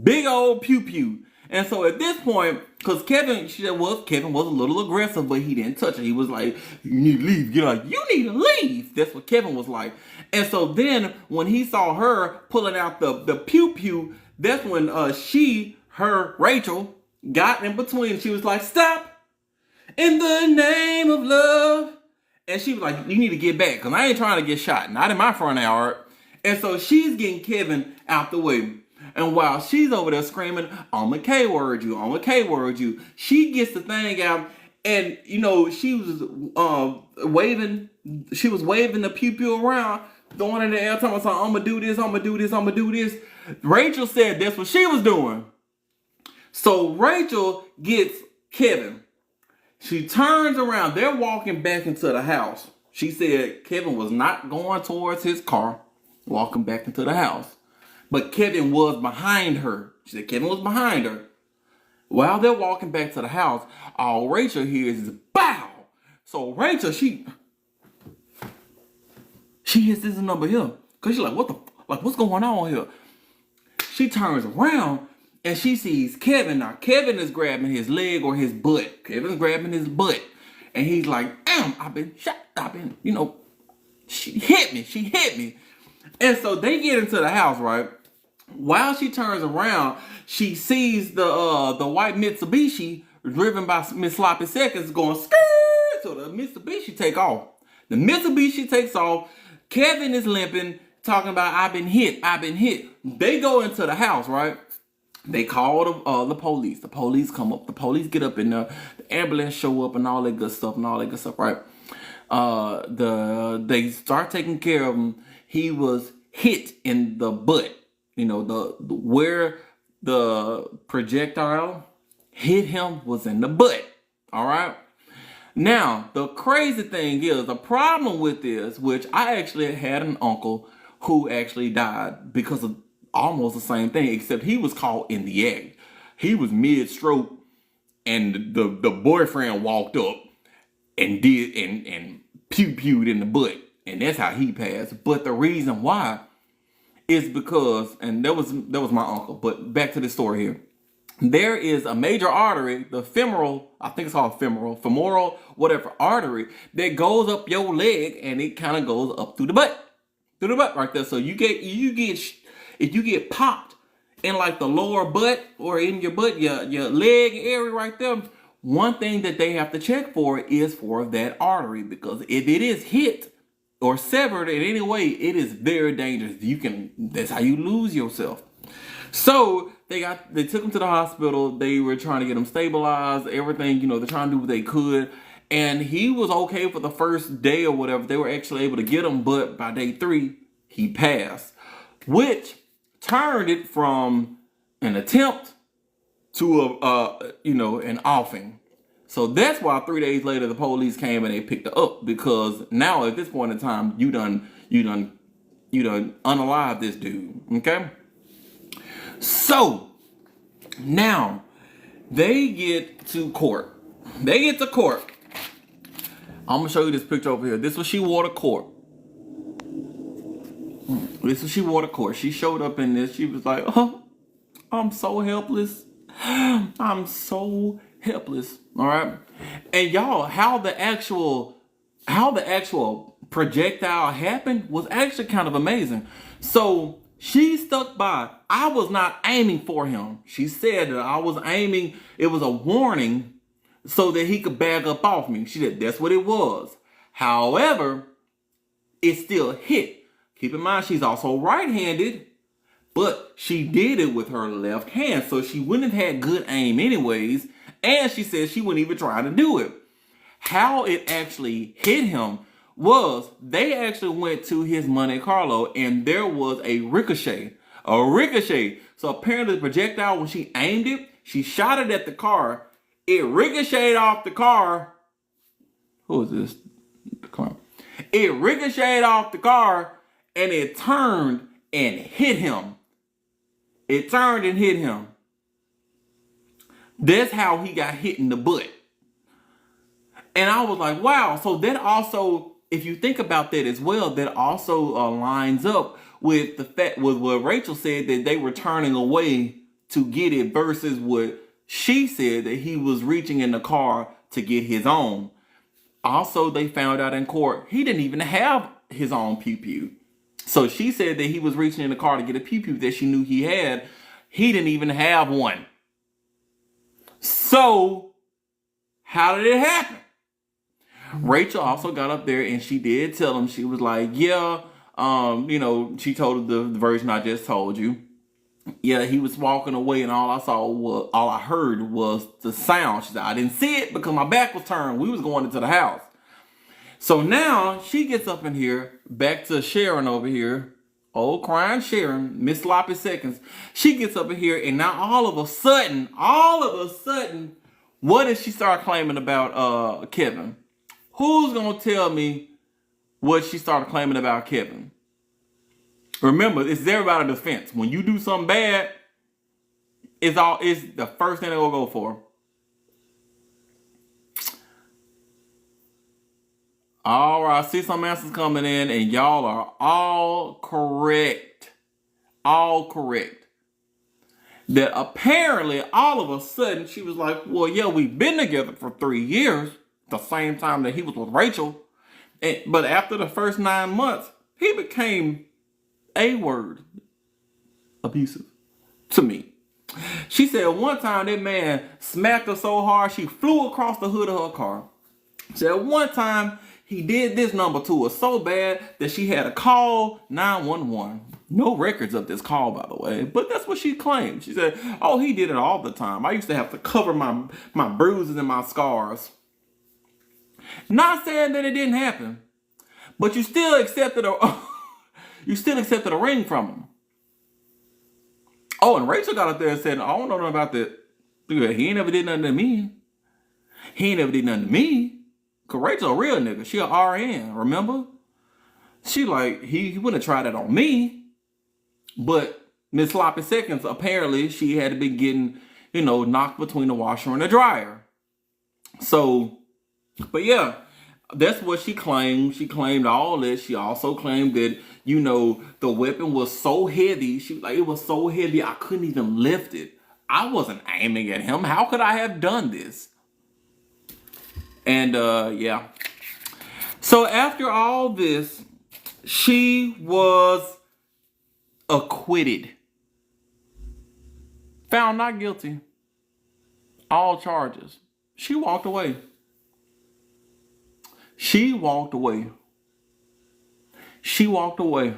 big old pew. And so at this point, because Kevin was a little aggressive, but he didn't touch her. He was like, you need to leave. You're like, you need to leave. That's what Kevin was like. And so then when he saw her pulling out the pew, that's when Rachel, got in between. She was like, stop. In the name of love. And she was like, you need to get back because I ain't trying to get shot. Not in my front yard. And so she's getting Kevin out the way. And while she's over there screaming, I'm a K-word you. She gets the thing out. And, you know, she was waving the pew around, throwing it in the air, talking about, I'm going to do this. Rachel said that's what she was doing. So Rachel gets Kevin. She turns around. They're walking back into the house. She said Kevin was not going towards his car, walking back into the house. But Kevin was behind her. She said Kevin was behind her. While they're walking back to the house, all Rachel hears is bow. So Rachel, she hits this number here. Cause she's like, what's going on here? She turns around and she sees Kevin. Now Kevin is grabbing his leg or his butt. Kevin's grabbing his butt. And he's like, damn, I've been shot. She hit me. And so they get into the house, right? While she turns around, she sees the white Mitsubishi driven by Miss Sloppy Seconds going skirt. So the Mitsubishi take off. The Mitsubishi takes off. Kevin is limping, talking about I've been hit. They go into the house, right? They call the police. The police come up. The police get up in there. The ambulance show up and all that good stuff right? They start taking care of him. He was hit in the butt. Where the projectile hit him was in the butt. All right. Now, the crazy thing is, the problem with this, which I actually had an uncle who actually died because of almost the same thing, except he was caught in the act. He was mid-stroke, and the boyfriend walked up and pew-pewed in the butt, and that's how he passed. But the reason why is because, and that was my uncle, but back to the story here. There is a major artery, the femoral, I think it's called femoral, whatever artery, that goes up your leg and it kind of goes up through the butt right there. So if you get popped in like the lower butt or in your butt, your leg area right there, one thing that they have to check for is for that artery, because if it is hit or severed in any way, it is very dangerous. That's how you lose yourself. So they took him to the hospital. They were trying to get him stabilized, everything, they're trying to do what they could. And he was okay for the first day or whatever. They were actually able to get him, but by day 3, he passed, which turned it from an attempt to an offing. So that's why 3 days later the police came and they picked her up, because now at this point in time you done unalive this dude. Okay. So now they get to court. I'm gonna show you this picture over here. This is what she wore to court. She showed up in this. She was like, "Oh, I'm so helpless. I'm so helpless." All right. And y'all, how the actual projectile happened was actually kind of amazing. So she stuck by. I was not aiming for him. She said that I was aiming. It was a warning so that he could back up off me. She said that's what it was. However, it still hit. Keep in mind, she's also right-handed, but she did it with her left hand, so she wouldn't have had good aim anyways. And she said she wouldn't even try to do it. How it actually hit him was they actually went to his Monte Carlo and there was a ricochet. So apparently the projectile, when she aimed it, she shot it at the car. It ricocheted off the car. Who is this? The car. It ricocheted off the car and it turned and hit him. That's how he got hit in the butt. And I was like, wow. So that also, if you think about that as well, that also lines up with the fact with what Rachel said, that they were turning away to get it, versus what she said, that he was reaching in the car to get his own. Also, they found out in court, he didn't even have his own pew-pew. So she said that he was reaching in the car to get a pew-pew that she knew he had. He didn't even have one. So how did it happen? Rachel also got up there and she did tell him, she was like, yeah, she told the version I just told you. Yeah, he was walking away and all I heard was the sound. She said, I didn't see it because my back was turned. We was going into the house. So now she gets up in here, back to Sharron over here. Old crying Sharron, Miss Sloppy Seconds. She gets up in here and now all of a sudden, what did she start claiming about Kevin? Who's going to tell me what she started claiming about Kevin? Remember, it's everybody's defense. When you do something bad, it's the first thing they'll go for. All right, I see some answers coming in, and y'all are all correct. All correct. That apparently, all of a sudden, she was like, well, yeah, we've been together for 3 years, the same time that he was with Rachel. But after the first 9 months, he became A-word abusive to me. She said one time that man smacked her so hard, she flew across the hood of her car. She said one time, he did this number to her so bad that she had to call 911. No records of this call, by the way, but that's what she claimed. She said, oh, he did it all the time. I used to have to cover my bruises and my scars. Not saying that it didn't happen, but you still accepted a ring from him. Oh, and Rachel got up there and said, I don't know nothing about that. He ain't never did nothing to me. He ain't never did nothing to me. Cause Rachel a real nigga. She a RN, remember? She like, he wouldn't have tried that on me. But Miss Sloppy Seconds, apparently she had been getting, knocked between the washer and the dryer. So, but yeah, that's what she claimed. She claimed all this. She also claimed that, the weapon was so heavy. She was like, it was so heavy, I couldn't even lift it. I wasn't aiming at him. How could I have done this? And, yeah. So after all this, she was acquitted. Found not guilty. All charges. She walked away. She walked away. She walked away.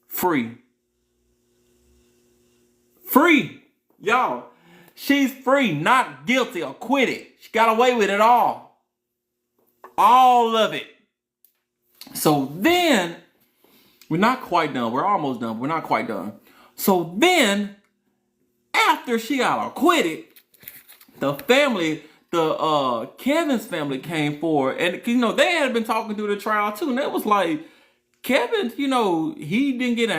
Free. Free. Y'all. She's free, not guilty, acquitted. She got away with it all. All of it. So then, we're not quite done. We're almost done. We're not quite done. So then, after she got acquitted, the family, Kevin's family came forward. And, they had been talking through the trial too. And it was like, Kevin, he didn't get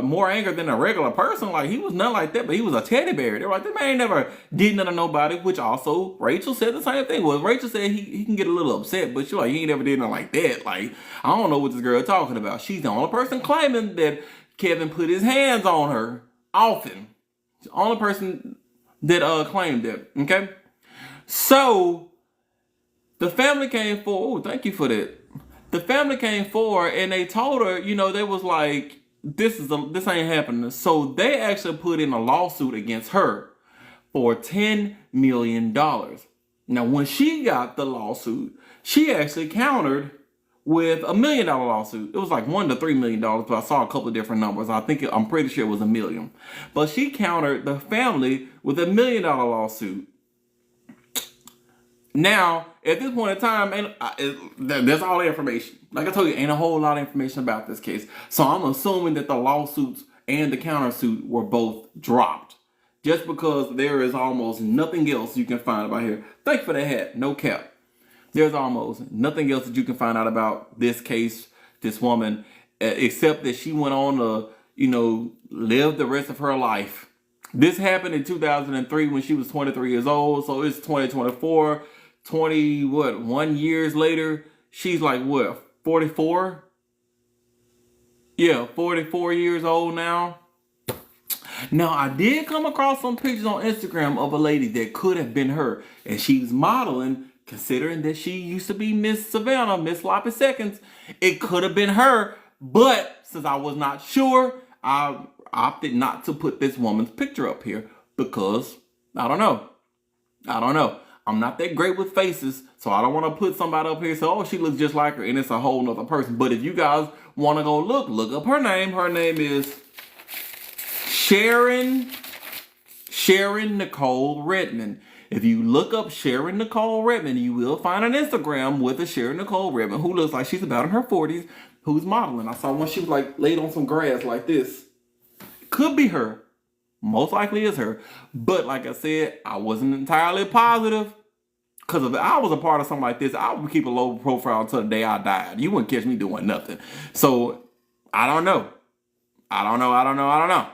more angry than a regular person. Like, he was nothing like that, but he was a teddy bear. They were like, this man ain't never did nothing to nobody, which also Rachel said the same thing. Well, Rachel said he can get a little upset, but she's like, he ain't never did nothing like that. Like, I don't know what this girl talking about. She's the only person claiming that Kevin put his hands on her often. The only person that claimed it, okay? So, the family came forward. Oh, thank you for that. The family came forward and they told her, they was like, this ain't happening. So they actually put in a lawsuit against her for $10 million. Now, when she got the lawsuit, she actually countered with $1 million lawsuit. It was like $1 to $3 million, but I saw a couple of different numbers. I'm pretty sure it was $1 million. But she countered the family with $1 million lawsuit. Now, at this point in time, there's all the information. Like I told you, ain't a whole lot of information about this case. So I'm assuming that the lawsuits and the countersuit were both dropped. Just because there is almost nothing else you can find about here. Thank you for the hat. No cap. There's almost nothing else that you can find out about this case, this woman, except that she went on to, live the rest of her life. This happened in 2003 when she was 23 years old. So it's 2024. 1 years later, she's like, 44? Yeah, 44 years old now. Now, I did come across some pictures on Instagram of a lady that could have been her. And she's modeling, considering that she used to be Miss Savannah, Miss Sloppy Seconds. It could have been her. But since I was not sure, I opted not to put this woman's picture up here because I don't know. I'm not that great with faces, so I don't want to put somebody up here and say, oh, she looks just like her, and it's a whole nother person. But if you guys want to go look up her name. Her name is Sharron Nicole Redmond. If you look up Sharron Nicole Redmond, you will find an Instagram with a Sharron Nicole Redmond who looks like she's about in her 40s, who's modeling. I saw one, she was like laid on some grass like this. Could be her. Most likely is her. But like I said, I wasn't entirely positive. Because if I was a part of something like this, I would keep a low profile until the day I died. You wouldn't catch me doing nothing. So, I don't know. I don't know.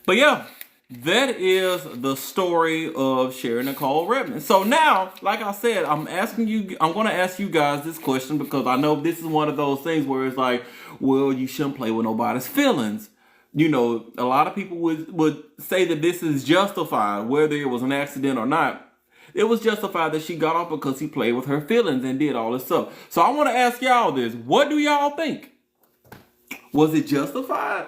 But yeah, that is the story of Sharron Nicole Redmond. So now, like I said, I'm going to ask you guys this question because I know this is one of those things where it's like, well, you shouldn't play with nobody's feelings. You know, a lot of people would say that this is justified, whether it was an accident or not. It was justified that she got off because he played with her feelings and did all this stuff. So I want to ask y'all this. What do y'all think? Was it justified?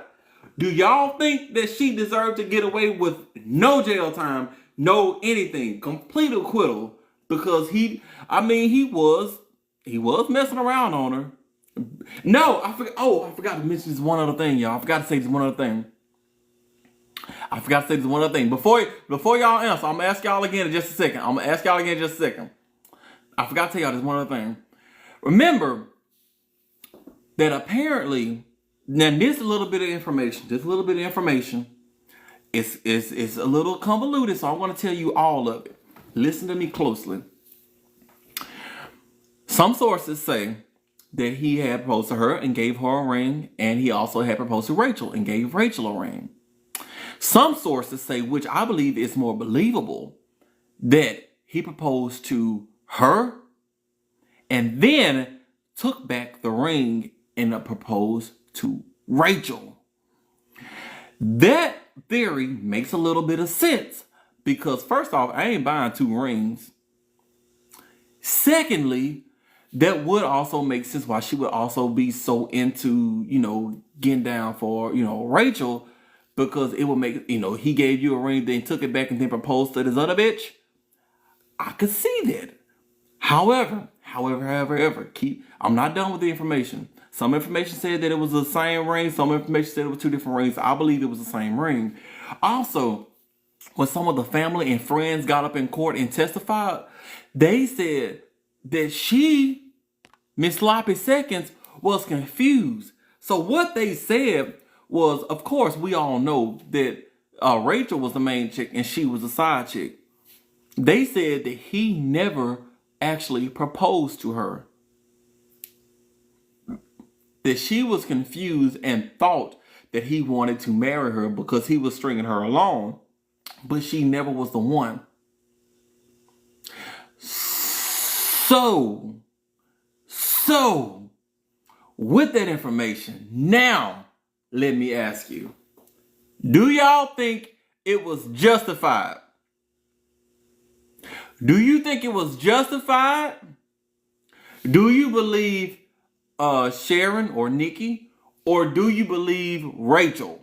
Do y'all think that she deserved to get away with no jail time, no anything, complete acquittal? Because he was messing around on her. No, I forgot to mention this one other thing, y'all. I forgot to say this one other thing. Before y'all answer, I'm gonna ask y'all again in just a second. I forgot to tell y'all this one other thing. Remember that apparently, now this is a little bit of information. It's a little convoluted, so I want to tell you all of it. Listen to me closely. Some sources say that he had proposed to her and gave her a ring, and he also had proposed to Rachel and gave Rachel a ring. Some sources say, which I believe is more believable, that he proposed to her and then took back the ring and proposed to Rachel. That theory makes a little bit of sense because first off, I ain't buying 2 rings. Secondly, that would also make sense why she would also be so into, getting down for, Rachel, because it would make, he gave you a ring, then took it back and then proposed to this other bitch. I could see that. However, I'm not done with the information. Some information said that it was the same ring. Some information said it was 2 different rings. I believe it was the same ring. Also, when some of the family and friends got up in court and testified, they said that she, Miss Sloppy Seconds, was confused. So what they said was, of course, we all know that Rachel was the main chick and she was the side chick. They said that he never actually proposed to her. That she was confused and thought that he wanted to marry her because he was stringing her along, but she never was the one. So, with that information, now let me ask you, do y'all think it was justified? Do you think it was justified? Do you believe Sharron or Nikki? Or do you believe Rachel?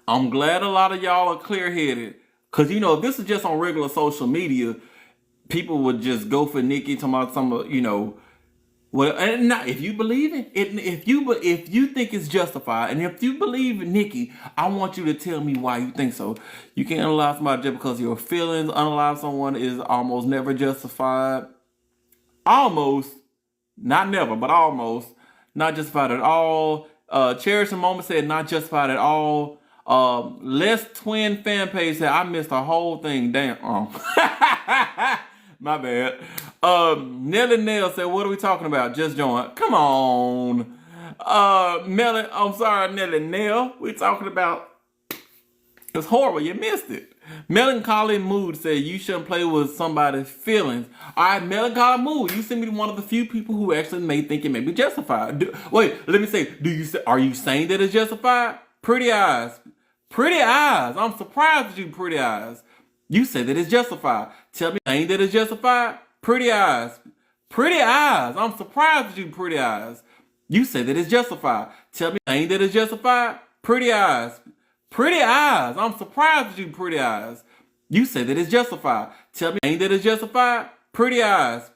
I'm glad a lot of y'all are clear-headed. Because, if this is just on regular social media, people would just go for Nikki, talking about some, well, and not, if you believe it, if you think it's justified, and if you believe Nikki, I want you to tell me why you think so. You can't analyze somebody just because of your feelings. Analyze someone is almost never justified. Almost, not never, but almost not justified at all. Cherish a Moment said not justified at all. Les Twin fan page said I missed the whole thing. Damn. My bad. Nelly Nail said, what are we talking about? Just join. Come on. I'm sorry, Nelly Nail. We're talking about, it's horrible. You missed it. Melancholy Mood said, you shouldn't play with somebody's feelings. All right, Melancholy Mood, you seem to be one of the few people who actually may think it may be justified. Wait, let me say, are you saying that it's justified? Pretty eyes. Pretty eyes. I'm surprised at you, pretty eyes. You say that it's justified. Tell me, ain't that it's justified? Pretty eyes. Pretty eyes. I'm surprised at you, pretty eyes. You say that it's justified. Tell me, ain't that it's justified? Pretty eyes. Pretty eyes. I'm surprised at you, pretty eyes. You say that it's justified. Tell me, ain't that it's justified? Pretty eyes.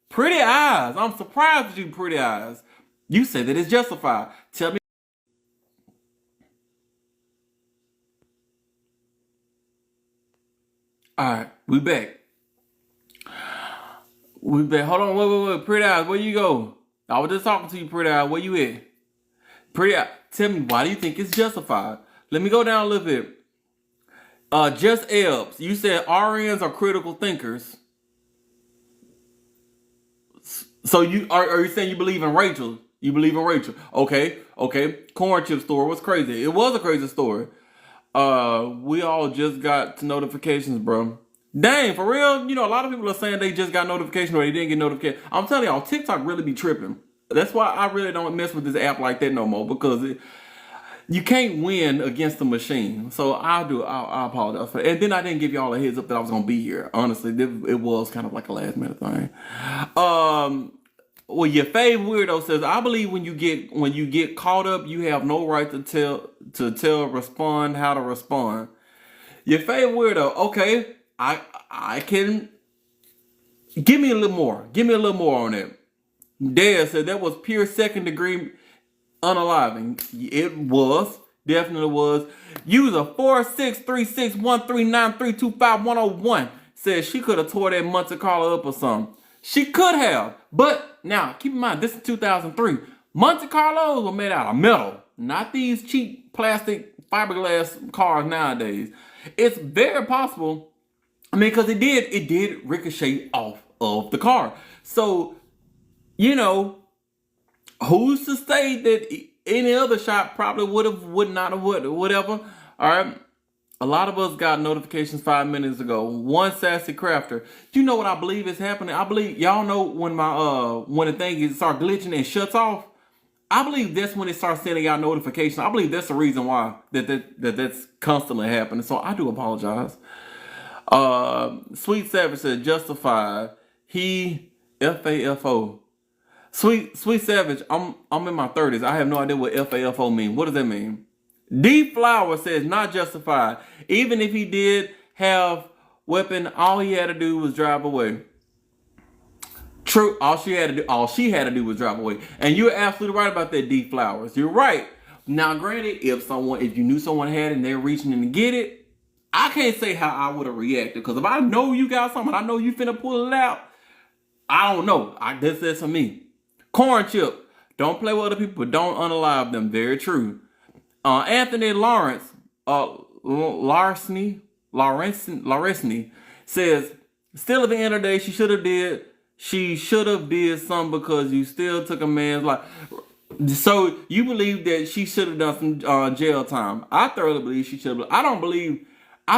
Pretty eyes. I'm surprised at you, pretty eyes. You say that it's justified. Tell me. All right, we back. We bet. Hold on, wait. Pretty eyes, where you go? I was just talking to you, pretty eyes. Where you at? Pretty eyes, tell me, why do you think it's justified? Let me go down a little bit. Just Ebbs, you said RNs are critical thinkers. So are you saying you believe in Rachel? You believe in Rachel? Okay. Corn chip story was crazy. It was a crazy story. We all just got notifications, bro. Dang, for real? You know, a lot of people are saying they just got notification or they didn't get notification. I'm telling y'all, TikTok really be tripping. That's why I really don't mess with this app like that no more, because you can't win against the machine. So I apologize for that. And then I didn't give y'all a heads up that I was gonna be here. Honestly, it was kind of like a last minute thing. Well, your fave weirdo says, I believe when you get caught up, you have no right to respond how to respond. Your fave weirdo, okay, I can give me a little more. Give me a little more on that. Dad said that was pure second degree unaliving. It was. Definitely was. User 46361393251001 says she could have tore that Monte Carlo up or something. She could have. But now, keep in mind, this is 2003. Monte Carlos were made out of metal. Not these cheap plastic fiberglass cars nowadays. It's very possible. I mean, because it did ricochet off of the car. So, you know, who's to say that any other shop probably would not have, whatever. All right. A lot of us got notifications 5 minutes ago. One sassy crafter. Do you know what I believe is happening? I believe y'all know when when the thing starts glitching and shuts off. I believe that's when it starts sending out notifications. I believe that's the reason why that's constantly happening. So I do apologize. Sweet Savage said justified. He FAFO. Sweet Savage, I'm in my 30s. I have no idea what FAFO mean. What does that mean? D Flower says not justified. Even if he did have weapon, all he had to do was drive away. True, all she had to do was drive away. And you're absolutely right about that, D Flowers. You're right. Now, granted, if you knew someone had it and they're reaching in to get it, I can't say how I would have reacted. Because if I know you got something, I know you finna pull it out. I don't know. That's for me. Corn chip. Don't play with other people, but don't unalive them. Very true. Anthony Lawrence, Larceny says, still at the end of the day, she should have did something because you still took a man's life. So you believe that she should have done some jail time. I thoroughly believe she should have. I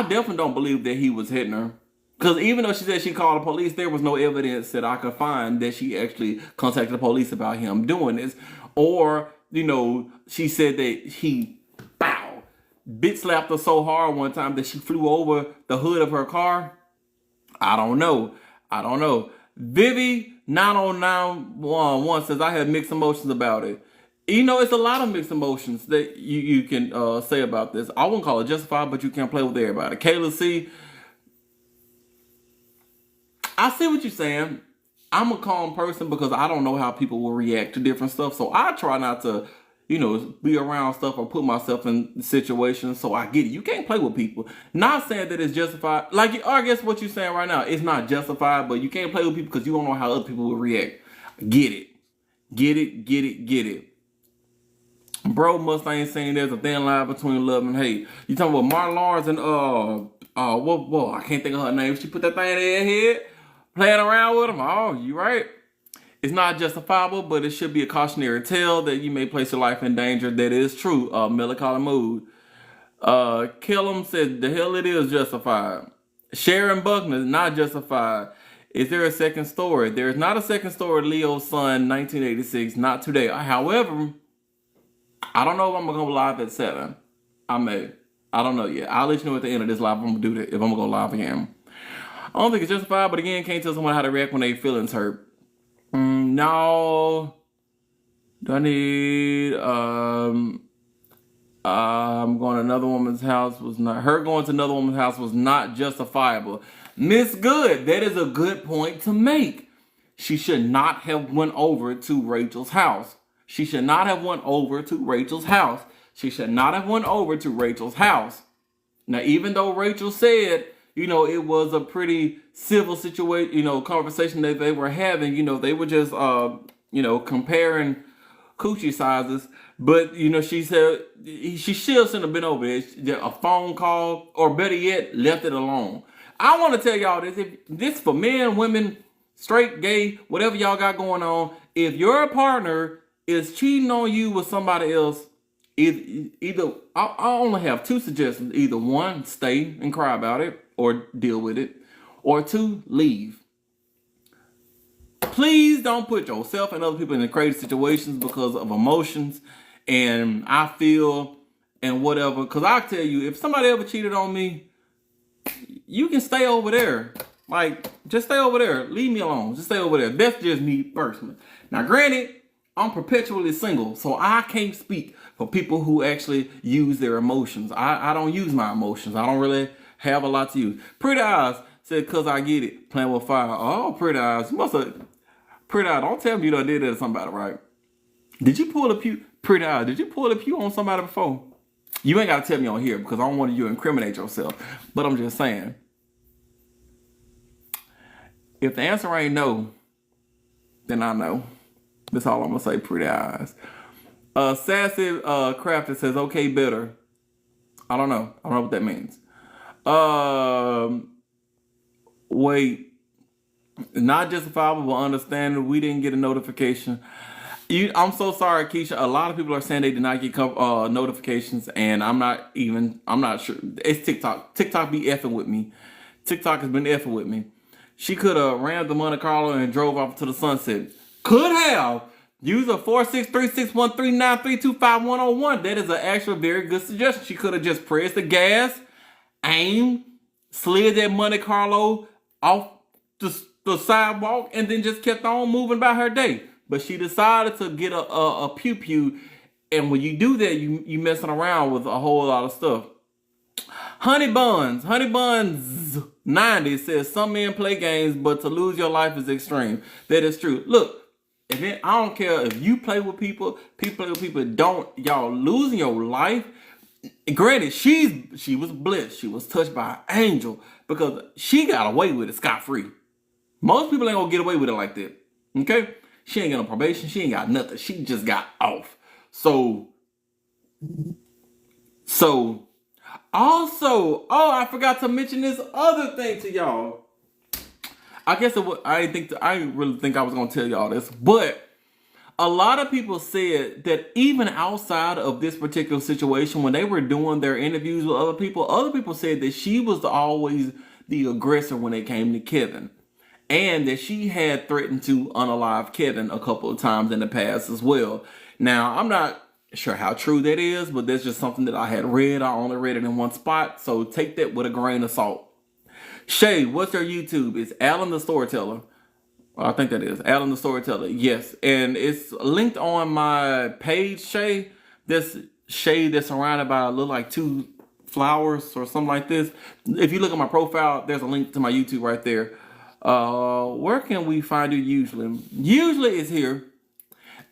definitely don't believe that he was hitting her. Because even though she said she called the police, there was no evidence that I could find that she actually contacted the police about him doing this. Or, you know, she said that he, bitch slapped her so hard one time that she flew over the hood of her car. I don't know. Vivi 90911 says, I have mixed emotions about it. You know, it's a lot of mixed emotions that you can say about this. I wouldn't call it justified, but you can't play with everybody. Kayla C, I see what you're saying. I'm a calm person because I don't know how people will react to different stuff. So I try not to, you know, be around stuff or put myself in situations. So I get it. You can't play with people. Not saying that it's justified. Like, I guess what you're saying right now, it's not justified, but you can't play with people because you don't know how other people will react. Get it. Bro Mustang saying there's a thin line between love and hate. You talking about Martin Lawrence and I can't think of her name. She put that thing in her head, playing around with him. Oh, you right. It's not justifiable, but it should be a cautionary tale that you may place your life in danger. That is true. Melancholy mood. Kellum said the hell it is justified. Sharon Buckner is not justified. Is there a second story? There is not a second story. Leo's son, 1986. Not today. However, I don't know if I'm gonna go live at 7. I may. I don't know yet. I'll let you know at the end of this live if I'm gonna do that. If I'm gonna go live again. I don't think it's justified, but again, can't tell someone how to react when their feelings hurt. No. Do I need I'm going to another woman's house was not her going to another woman's house was not justifiable. Miss Good, that is a good point to make. She should not have went over to Rachel's house. She should not have went over to Rachel's house. Now, even though Rachel said it was a pretty civil situation, conversation that they were having. They were just, comparing coochie sizes. But, she said she still shouldn't have been over there. A phone call, or better yet, left it alone. I want to tell y'all this. If this for men, women, straight, gay, whatever y'all got going on, if your partner is cheating on you with somebody else, either I only have two suggestions. Either one, stay and cry about it or deal with it, or two, leave. Please don't put yourself and other people in crazy situations because of emotions and I feel and whatever. Because I tell you, if somebody ever cheated on me, you can stay over there. Like, just stay over there. Leave me alone. Just stay over there. That's just me personally. Now, granted, I'm perpetually single, so I can't speak for people who actually use their emotions. I don't use my emotions. I don't really have a lot to use. Pretty Eyes said, "Cause I get it. Playing with fire." Oh, Pretty Eyes. You must have. Pretty Eyes, don't tell me you done did that to somebody, right? Did you pull a pew? Pretty Eyes, did you pull a pew on somebody before? You ain't got to tell me on here because I don't want you to incriminate yourself. But I'm just saying. If the answer ain't no, then I know. That's all I'm going to say, Pretty Eyes. Sassy Crafter says, okay, better. I don't know. I don't know what that means. Wait. Not justifiable, but understanding. We didn't get a notification. I'm so sorry, Keisha. A lot of people are saying they did not get notifications, and I'm not sure. It's TikTok. TikTok be effing with me. TikTok has been effing with me. She could have ran the Monte Carlo and drove off to the sunset. Could have. Use a 4636139325101. That is an actual very good suggestion. She could have just pressed the gas, aimed, slid that Monte Carlo off the sidewalk, and then just kept on moving by her day. But she decided to get a pew-pew, and when you do that, you messing around with a whole lot of stuff. Honey Buns 90 says, some men play games, but to lose your life is extreme. That is true. Look, I don't care if you play with people play with people. Don't y'all losing your life. Granted, she was blessed. She was touched by an angel because she got away with it scot-free. Most people ain't gonna get away with it like that. Okay? She ain't got no probation. She ain't got nothing. She just got off. So also, I forgot to mention this other thing to y'all. I guess I didn't really think I was gonna tell y'all this, but a lot of people said that even outside of this particular situation, when they were doing their interviews with other people said that she was always the aggressor when it came to Kevin. And that she had threatened to unalive Kevin a couple of times in the past as well. Now, I'm not sure how true that is, but that's just something that I had read. I only read it in one spot, so take that with a grain of salt. Shay, what's your YouTube? It's Alan the Storyteller. I think that is Alan the Storyteller. Yes, and it's linked on my page, Shay. This Shay that's surrounded by look like two flowers or something like this. If you look at my profile, there's a link to my YouTube right there. Where can we find you usually? Usually it's here.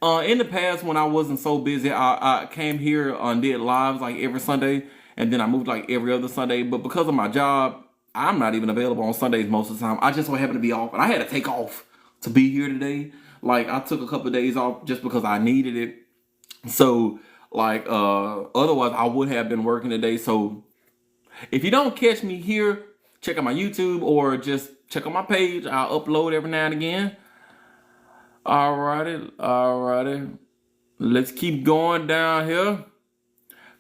In the past, when I wasn't so busy, I came here and did lives like every Sunday, and then I moved like every other Sunday. But because of my job, I'm not even available on Sundays most of the time. I just so happen to be off, and I had to take off to be here today. Like, I took a couple of days off just because I needed it. So, like, otherwise I would have been working today. So, if you don't catch me here, check out my YouTube or just check out my page. I'll upload every now and again. Alrighty. Let's keep going down here.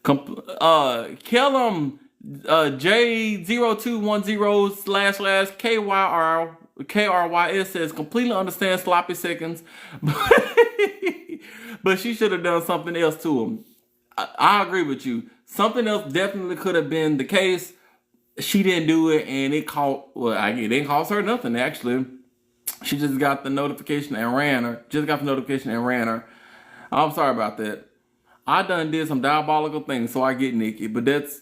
Kellum J0210//KRYS says completely understand sloppy seconds, but she should have done something else to him. I agree with you. Something else definitely could have been the case. She didn't do it, and it didn't cost her nothing, actually. She just got the notification and ran her. I'm sorry about that. I did some diabolical things, so I get Nikki. But that's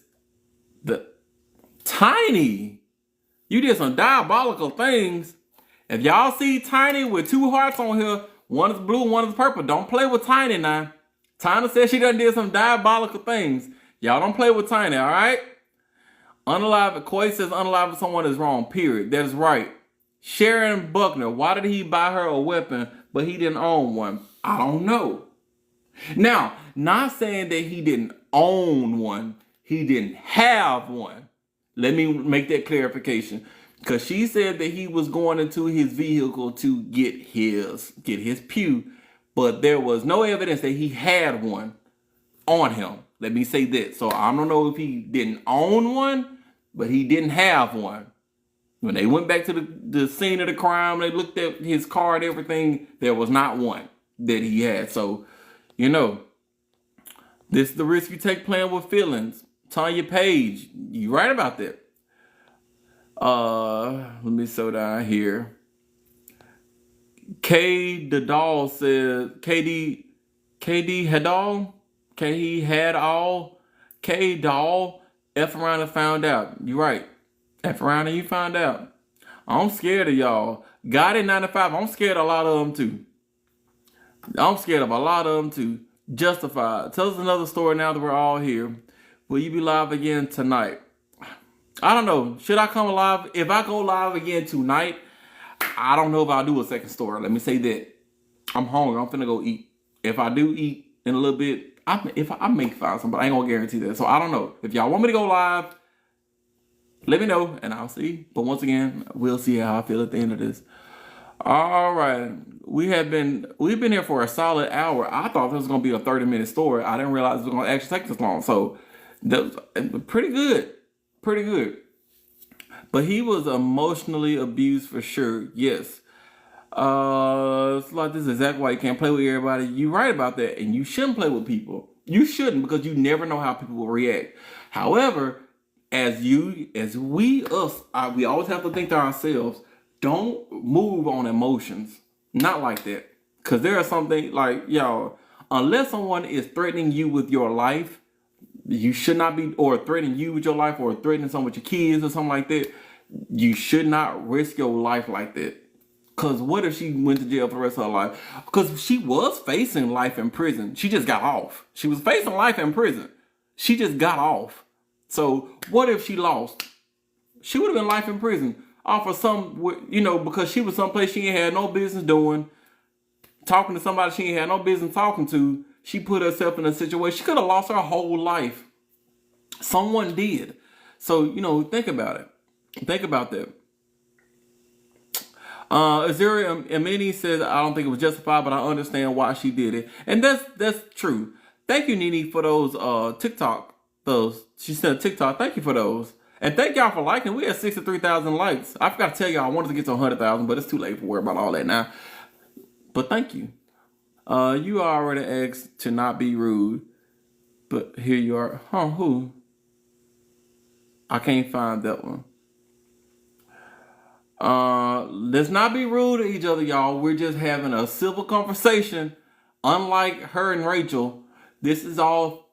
Tiny. You did some diabolical things. If y'all see Tiny with two hearts on here, one is blue, one is purple, don't play with Tiny now. Tiny said she done did some diabolical things. Y'all don't play with Tiny, all right? Unalive, Koi says unalive someone is wrong, period. That is right. Sharron Buckner, why did he buy her a weapon, but he didn't own one? I don't know. Now, not saying that he didn't own one, he didn't have one. Let me make that clarification. Because she said that he was going into his vehicle to get his pew, but there was no evidence that he had one on him. Let me say that. So I don't know if he didn't own one, but he didn't have one. When they went back to the scene of the crime, they looked at his car and everything, there was not one that he had. So, you know, this is the risk you take playing with feelings. Tanya Page, you right about that. Let me slow down here. K the doll says KD Hadall. K had all. K doll. F around and found out. You right. F around and you found out. I'm scared of y'all. God in 95. I'm scared of a lot of them too. I'm scared of a lot of them too. Justified. Tell us another story now that we're all here. Will you be live again tonight? I don't know. Should I come live? If I go live again tonight, I don't know if I'll do a second story. Let me say that. I'm hungry. I'm finna go eat. If I do eat in a little bit, I may find something, but I ain't gonna guarantee that. So I don't know. If y'all want me to go live, let me know and I'll see. But once again, we'll see how I feel at the end of this. All right. We've been here for a solid hour. I thought this was gonna be a 30-minute story. I didn't realize it was gonna actually take this long. So that was pretty good. Pretty good. But he was emotionally abused for sure. Yes. It's like this is exactly why you can't play with everybody. You're right about that. And you shouldn't play with people. You shouldn't, because you never know how people will react. However, we always have to think to ourselves, don't move on emotions. Not like that. Because there are something like, y'all, unless someone is threatening you with your life, you should not be, or threatening you with your life, or threatening someone with your kids or something like that. You should not risk your life like that. Because what if she went to jail for the rest of her life? Because she was facing life in prison. She just got off. She was facing life in prison. She just got off. So what if she lost? She would have been life in prison. Off of some, because she was someplace she ain't had no business doing. Talking to somebody she ain't had no business talking to. She put herself in a situation. She could have lost her whole life. Someone did. So, think about it. Think about that. Azuri Amini says, I don't think it was justified, but I understand why she did it. And that's true. Thank you, Nene, for those TikTok. She sent TikTok. Thank you for those. And thank y'all for liking. We had 63,000 likes. I forgot to tell y'all I wanted to get to 100,000, but it's too late to worry about all that now. But thank you. You already asked to not be rude, but here you are. Who? I can't find that one. Let's not be rude to each other, y'all. We're just having a civil conversation. Unlike her and Rachel, this is all,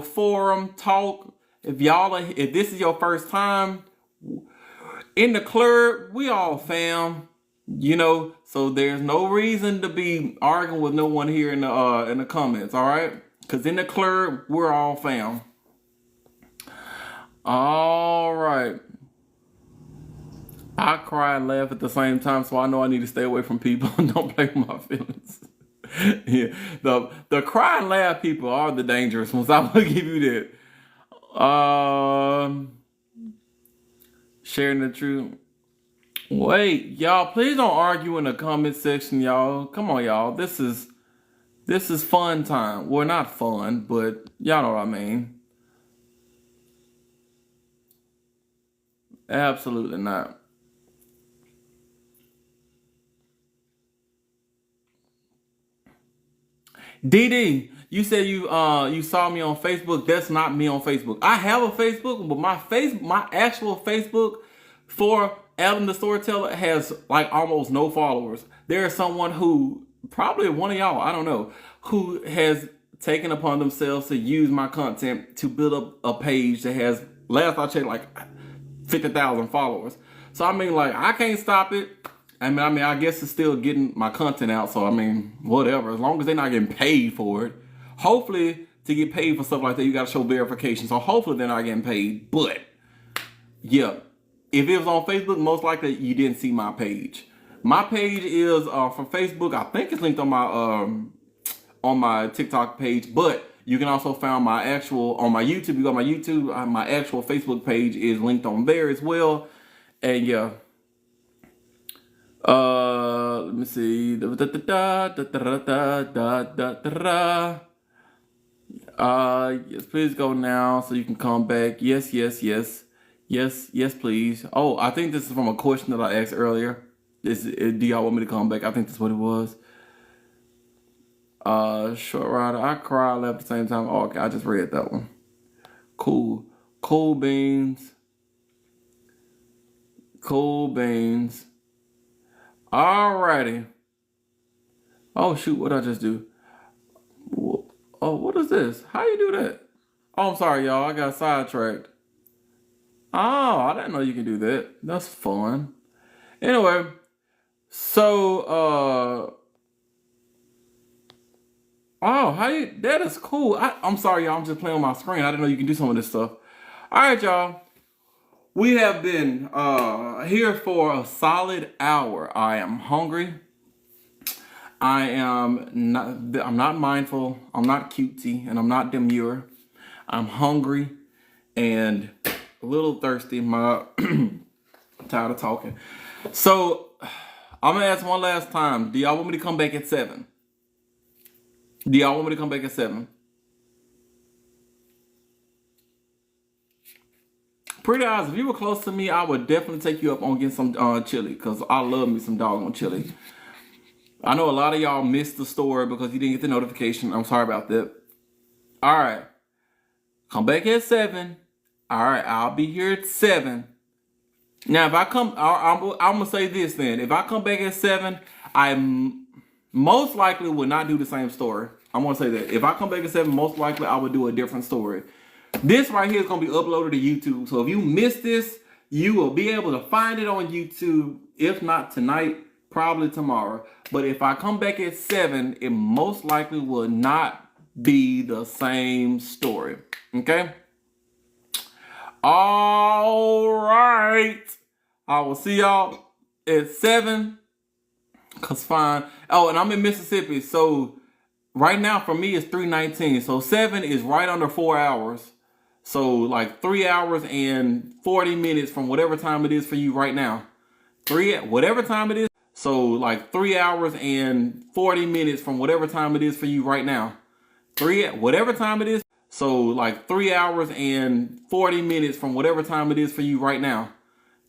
forum talk. If this is your first time in the club, we all fam. So there's no reason to be arguing with no one here in the comments, all right? Because in the club, we're all fam. All right. I cry and laugh at the same time, so I know I need to stay away from people and don't play with my feelings. Yeah, the cry and laugh people are the dangerous ones. I will give you that. Sharing the truth. Wait, y'all, please don't argue in the comment section, y'all. Come on, y'all. This is fun time. Well, not fun, but y'all know what I mean. Absolutely not. DD, you said you saw me on Facebook. That's not me on Facebook. I have a Facebook, but my actual Facebook for Adam the Storyteller has like almost no followers. There is someone who, probably one of y'all, I don't know, who has taken upon themselves to use my content to build up a page that has, last I checked, like 50,000 followers. So I mean, like, I can't stop it. I mean, I guess it's still getting my content out. So I mean, whatever. As long as they're not getting paid for it. Hopefully, to get paid for stuff like that, you got to show verification. So hopefully they're not getting paid. But yeah. If it was on Facebook, most likely you didn't see my page. My page is from Facebook. I think it's linked on my TikTok page, but you can also find my actual on my YouTube. You go on my YouTube, my actual Facebook page is linked on there as well. And yeah. Let me see. Yes, please go now so you can come back. Yes, yes, yes. Yes, yes, please. Oh, I think this is from a question that I asked earlier. Do y'all want me to come back? I think that's what it was. Short rider, I cry, laugh at the same time. Oh, okay, I just read that one. Cool. Cool beans. Cool beans. Alrighty. Oh shoot, what did I just do? Oh, what is this? How you do that? Oh, I'm sorry, y'all. I got sidetracked. Oh, I didn't know you can do that. That's fun. Anyway, so oh, that is cool. I'm sorry, y'all. I'm just playing on my screen. I didn't know you can do some of this stuff. All right, y'all. We have been here for a solid hour. I am hungry. I'm not mindful. I'm not cutesy, and I'm not demure. I'm hungry and a little thirsty. I'm tired of talking. So I'm gonna ask one last time. Do y'all want me to come back at 7? Do y'all want me to come back at 7? Pretty eyes, if you were close to me, I would definitely take you up on getting some chili, because I love me some doggone chili. I know a lot of y'all missed the story because you didn't get the notification. I'm sorry about that. All right. Come back at 7. All right, I'll be here at 7. Now, if I come, I'm going to say this then. If I come back at 7, I most likely will not do the same story. I'm going to say that. If I come back at 7, most likely I will do a different story. This right here is going to be uploaded to YouTube. So if you missed this, you will be able to find it on YouTube. If not tonight, probably tomorrow. But if I come back at 7, it most likely will not be the same story. Okay? All right. I will see y'all at 7. Cause fine. Oh, and I'm in Mississippi. So right now for me it's 3:19. So 7 is right under 4 hours. So like 3 hours and 40 minutes from whatever time it is for you right now. Whatever time it is. So like 3 hours and 40 minutes from whatever time it is for you right now. Whatever time it is. So like 3 hours and 40 minutes from whatever time it is for you right now.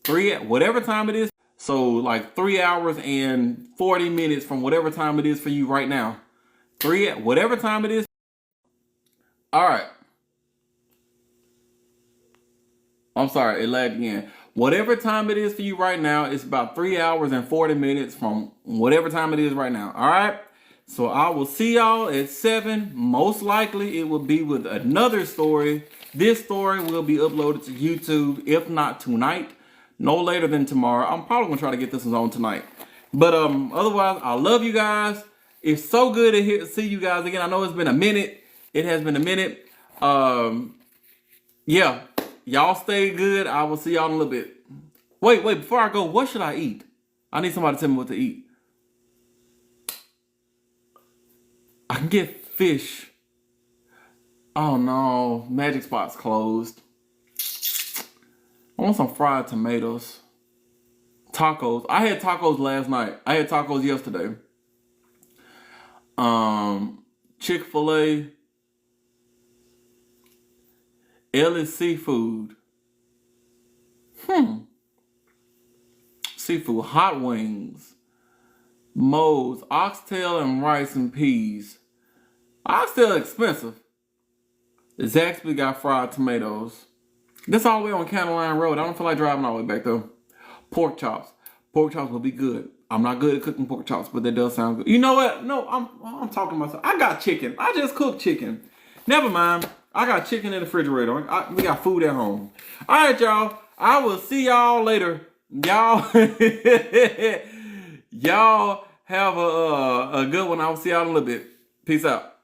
Whatever time it is. So like 3 hours and 40 minutes from whatever time it is for you right now. Whatever time it is. All right. I'm sorry, it lagged again. Whatever time it is for you right now, it's about 3 hours and 40 minutes from whatever time it is right now. All right. So I will see y'all at 7. Most likely it will be with another story. This story will be uploaded to YouTube, if not tonight, no later than tomorrow. I'm probably going to try to get this one on tonight. But otherwise, I love you guys. It's so good to see you guys again. I know it's been a minute. It has been a minute. Yeah. Y'all stay good. I will see y'all in a little bit. Wait. Before I go, what should I eat? I need somebody to tell me what to eat. I can get fish. Oh no, Magic Spot's closed. I want some fried tomatoes. Tacos. I had tacos last night. I had tacos yesterday. Chick-fil-A. Ellie's Seafood. Seafood. Hot wings. Moe's. Oxtail and rice and peas. Oxtail expensive. Zaxby got fried tomatoes. This all the way on County Line Road. I don't feel like driving all the way back though. Pork chops. Pork chops will be good. I'm not good at cooking pork chops, but that does sound good. You know what? No, I'm talking to myself. I got chicken. I just cooked chicken. Never mind. I got chicken in the refrigerator. We got food at home. All right, y'all. I will see y'all later. Y'all, y'all have a good one. I will see y'all in a little bit. Peace out.